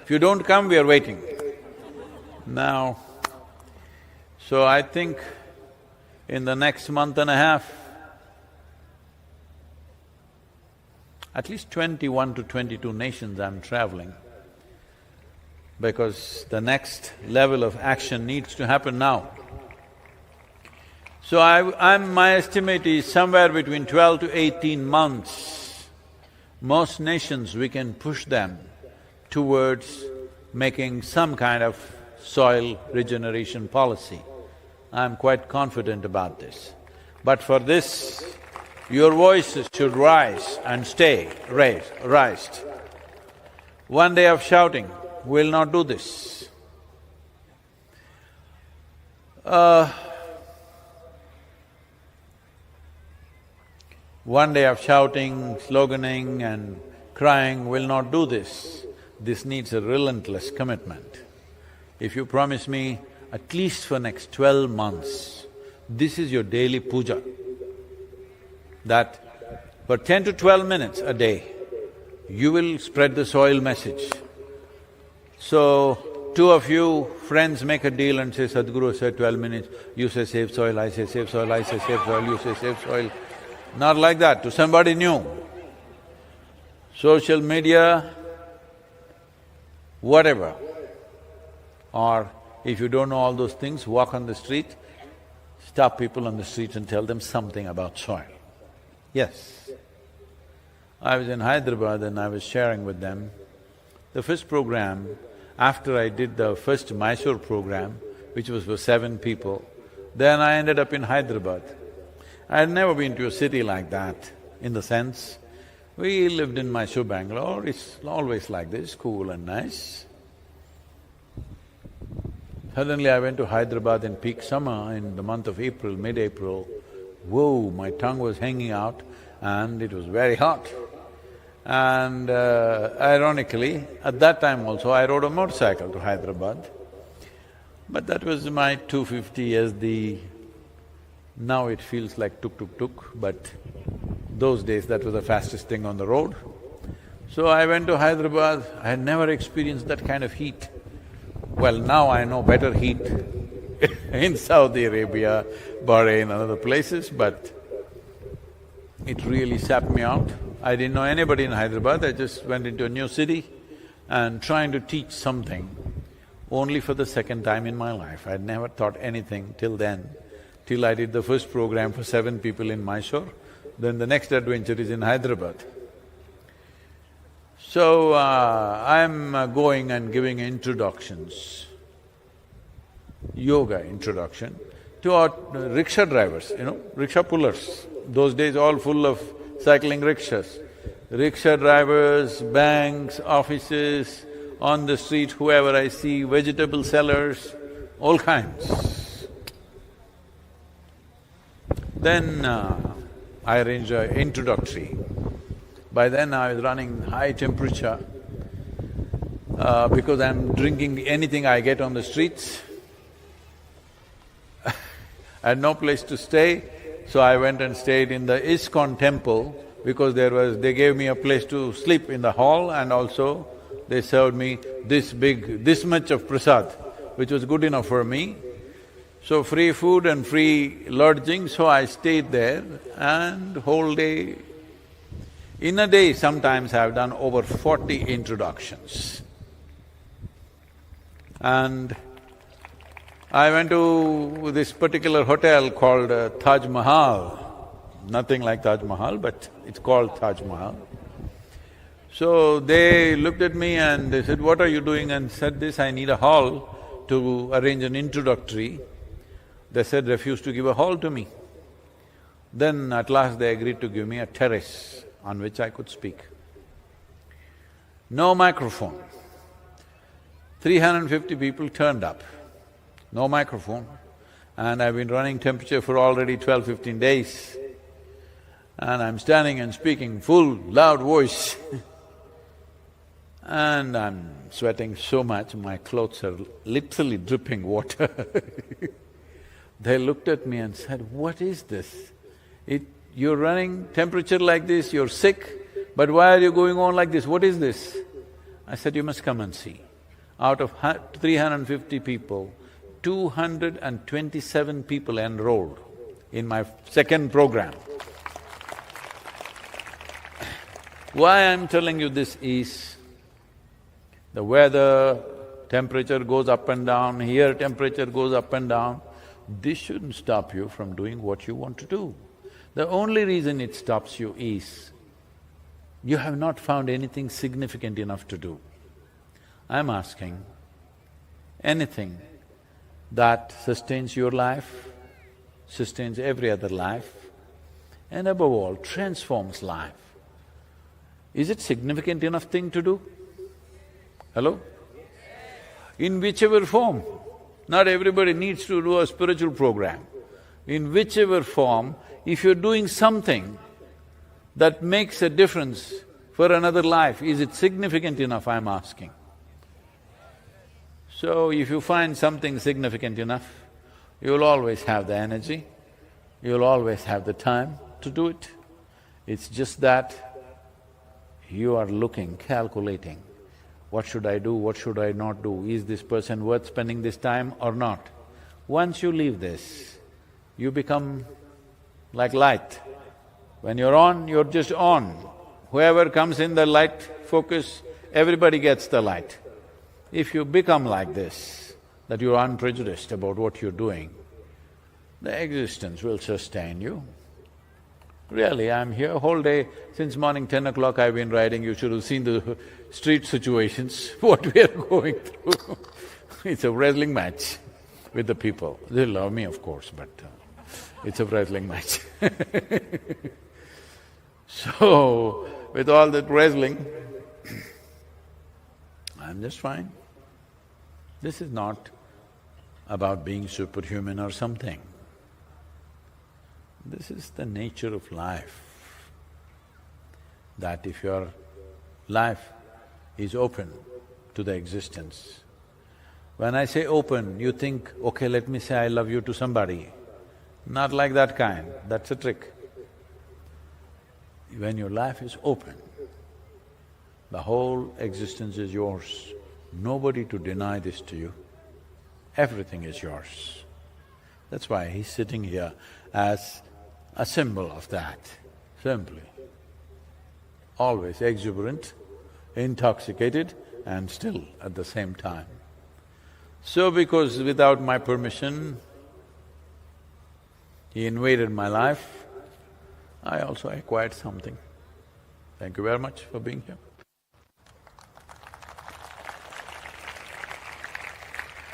If you don't come, we are waiting. Now, so I think in the next month and a half, at least 21 to 22 nations I'm traveling. because the next level of action needs to happen now. So my estimate is somewhere between 12 to 18 months, most nations we can push them towards making some kind of soil regeneration policy. I'm quite confident about this. But for this, your voices should rise and stay raised. One day of shouting will not do this. One day of shouting, sloganing and crying will not do this. This needs a relentless commitment. If you promise me at least for next 12 months, this is your daily puja, that for 10 to 12 minutes a day, you will spread the soil message. So, two of you friends make a deal and say, Sadhguru said 12 minutes, you say save soil, I say save soil, I say save soil, you say save soil. Not like that, to somebody new. Social media, whatever. Or if you don't know all those things, walk on the street, stop people on the street and tell them something about soil. Yes. I was in Hyderabad and I was sharing with them the first program, after I did the first Mysore program, which was for 7 people, then I ended up in Hyderabad. I had never been to a city like that, in the sense, we lived in Mysore, Bangalore, it's always like this, cool and nice. Suddenly I went to Hyderabad in peak summer in the month of April, mid-April. Whoa, my tongue was hanging out and it was very hot. And ironically, at that time also I rode a motorcycle to Hyderabad. But that was my 250 as the… Now it feels like tuk-tuk-tuk, but those days that was the fastest thing on the road. So I went to Hyderabad, I had never experienced that kind of heat. Well, now I know better heat in Saudi Arabia, Bahrain and other places, but it really sapped me out. I didn't know anybody in Hyderabad, I just went into a new city and trying to teach something only for the second time in my life. I'd never taught anything till then, till I did the first program for 7 people in Mysore, then the next adventure is in Hyderabad. So, I'm going and giving introductions, yoga introduction, to our rickshaw drivers, rickshaw pullers. Those days all full of cycling rickshaws. Rickshaw drivers, banks, offices, on the street whoever I see, vegetable sellers, all kinds. Then I arranged an introductory. By then I was running high temperature because I'm drinking anything I get on the streets. I had no place to stay, so I went and stayed in the ISKCON temple because they gave me a place to sleep in the hall and also they served me this much of prasad, which was good enough for me. So free food and free lodging, so I stayed there and whole day. In a day, sometimes I've done over 40 introductions. And I went to this particular hotel called Taj Mahal. Nothing like Taj Mahal, but it's called Taj Mahal. So they looked at me and they said, "What are you doing?" and said this, "I need a hall to arrange an introductory." They said, "Refuse to give a hall to me." Then at last they agreed to give me a terrace on which I could speak. No microphone. 350 people turned up, no microphone, and I've been running temperature for already 12-15 days. And I'm standing and speaking full, loud voice and I'm sweating so much, my clothes are literally dripping water. They looked at me and said, "What is this? You're running temperature like this, you're sick, but why are you going on like this? What is this?" I said, "You must come and see." Out of 350 people, 227 people enrolled in my second program. Why I'm telling you this is, the weather, temperature goes up and down, here temperature goes up and down. This shouldn't stop you from doing what you want to do. The only reason it stops you is you have not found anything significant enough to do. I'm asking, anything that sustains your life, sustains every other life, and above all, transforms life. Is it significant enough thing to do? Hello? In whichever form, not everybody needs to do a spiritual program. In whichever form, if you're doing something that makes a difference for another life, is it significant enough, I'm asking? So, if you find something significant enough, you'll always have the energy, you'll always have the time to do it. It's just that you are looking, calculating, what should I do, what should I not do, is this person worth spending this time or not? Once you leave this, you become like light. When you're on, you're just on. Whoever comes in the light focus, everybody gets the light. If you become like this, that you're unprejudiced about what you're doing, the existence will sustain you. Really, I'm here whole day, since morning 10 o'clock I've been riding, you should have seen the street situations, what we are going through. It's a wrestling match with the people. They love me, of course, but it's a wrestling match. So, with all that wrestling, I'm just fine. This is not about being superhuman or something. This is the nature of life, that if your life is open to the existence. When I say open, you think, okay, let me say I love you to somebody. Not like that kind, that's a trick. When your life is open, the whole existence is yours. Nobody to deny this to you. Everything is yours. That's why he's sitting here as a symbol of that, simply. Always exuberant, intoxicated, and still at the same time. So because without my permission, he invaded my life, I also acquired something. Thank you very much for being here.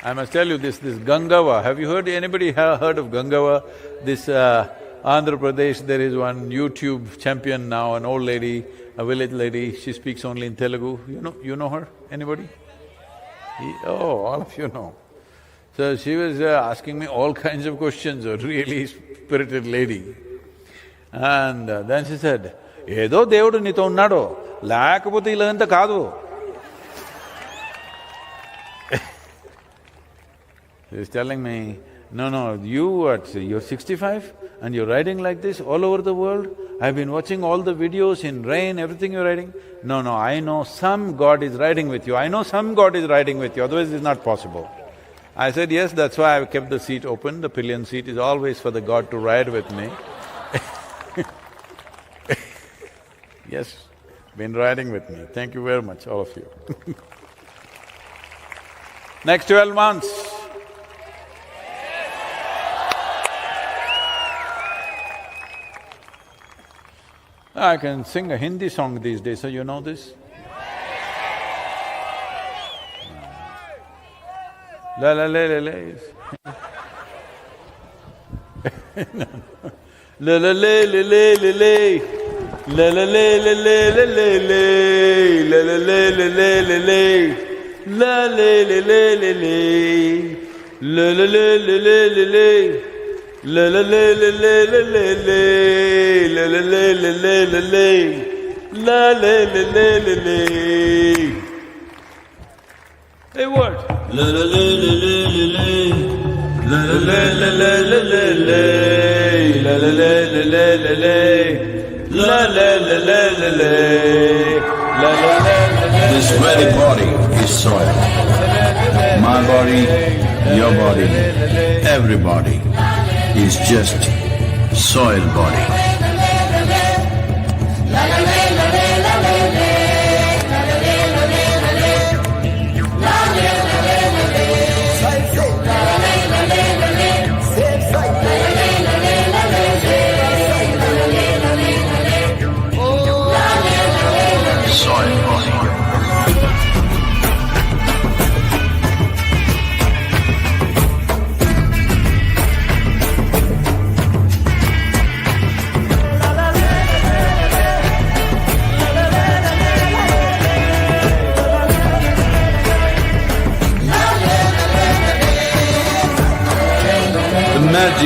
I must tell you this Gangava, have you anybody heard of Gangava? This Andhra Pradesh, there is one YouTube champion now, an old lady, a village lady, she speaks only in Telugu. You know her? Anybody? Oh, all of you know. So she was asking me all kinds of questions, a really spirited lady. And then she said, "Edo Devudu nito unnado, lekapothe ilanta kaadu." She's telling me, no, you're 65 and you're riding like this all over the world? I've been watching all the videos in rain, everything you're riding. No, I know some God is riding with you, I know some God is riding with you, otherwise it's not possible. I said, yes, that's why I've kept the seat open, the pillion seat is always for the God to ride with me. Yes, been riding with me. Thank you very much, all of you. Next 12 months, I can sing a Hindi song these days, so you know this? La la la la la. La la la la la la la. La la la la la la la la. La la la la la la la. La la la la la la. La la la la la la la. La la la la la la la la. La la la la la la la. La la la la la la. Hey, what? La la la la la la la. La la la la la la la la. La la la la la la la. La la la la la la. La la la la la. This very body is soil. My body, your body, everybody is just soil body. La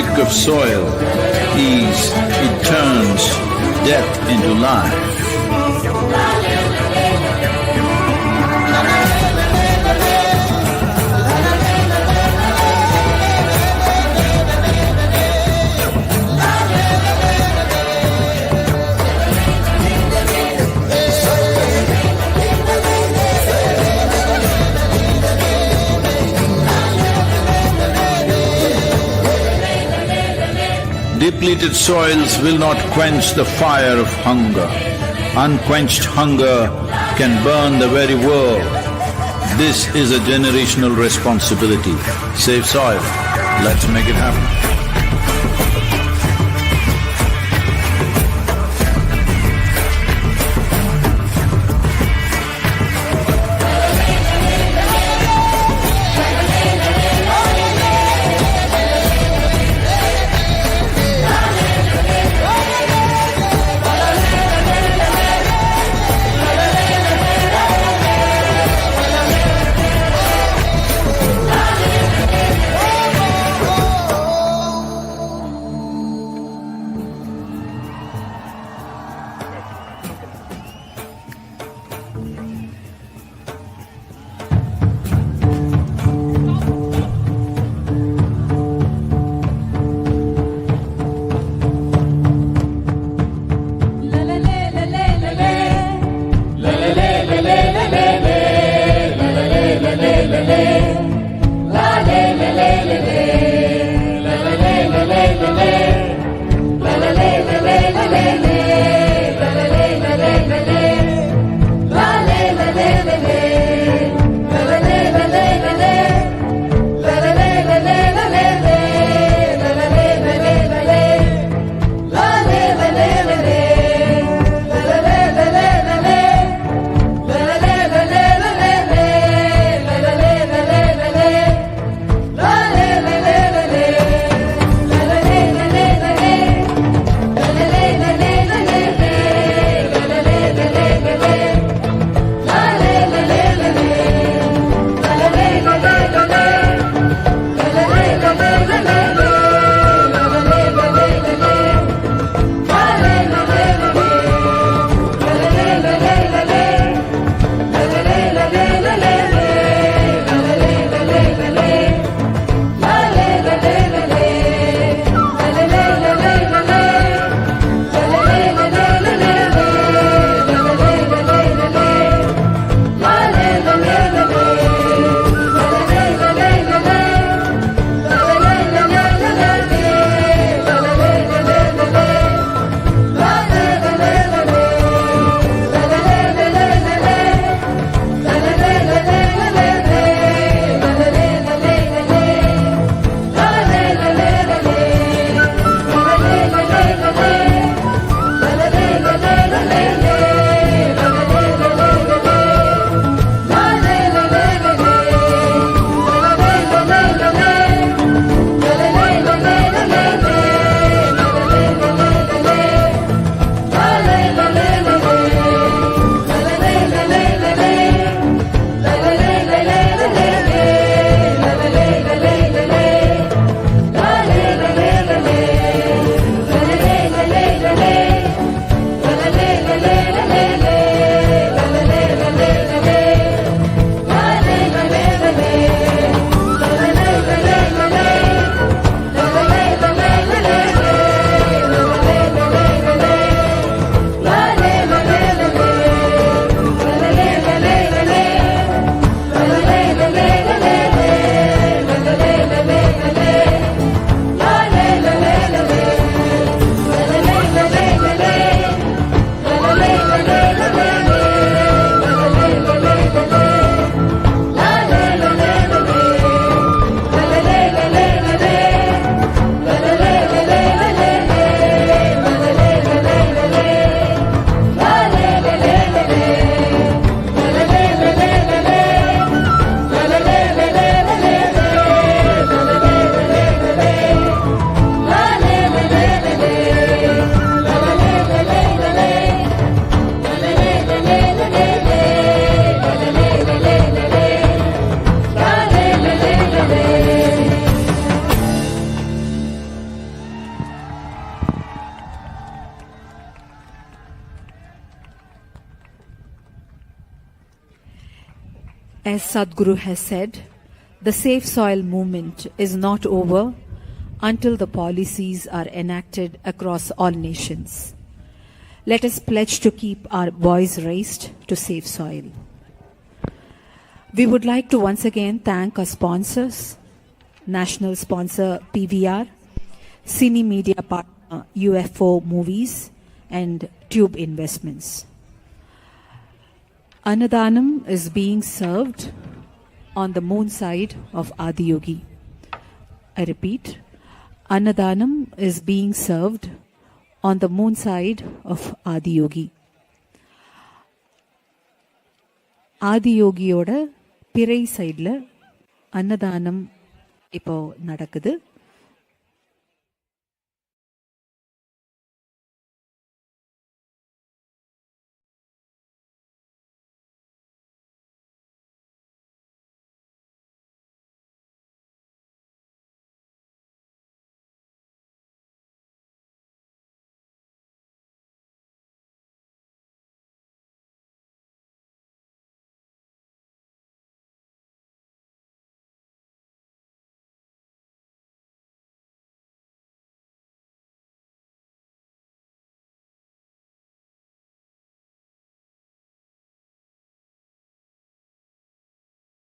magic of soil is it turns death into life. Depleted soils will not quench the fire of hunger. Unquenched hunger can burn the very world. This is a generational responsibility. Save soil. Let's make it happen. As Sadhguru has said, the safe soil movement is not over until the policies are enacted across all nations. Let us pledge to keep our voice raised to save soil. We would like to once again thank our sponsors, national sponsor PVR, Cine Media partner UFO Movies, and Tube Investments. Annadanam is being served on the moon side of Adiyogi. I repeat, Annadanam is being served on the moon side of Adiyogi. Adiyogiyoda Pirai side la Annadanam இப்போ நடக்குது.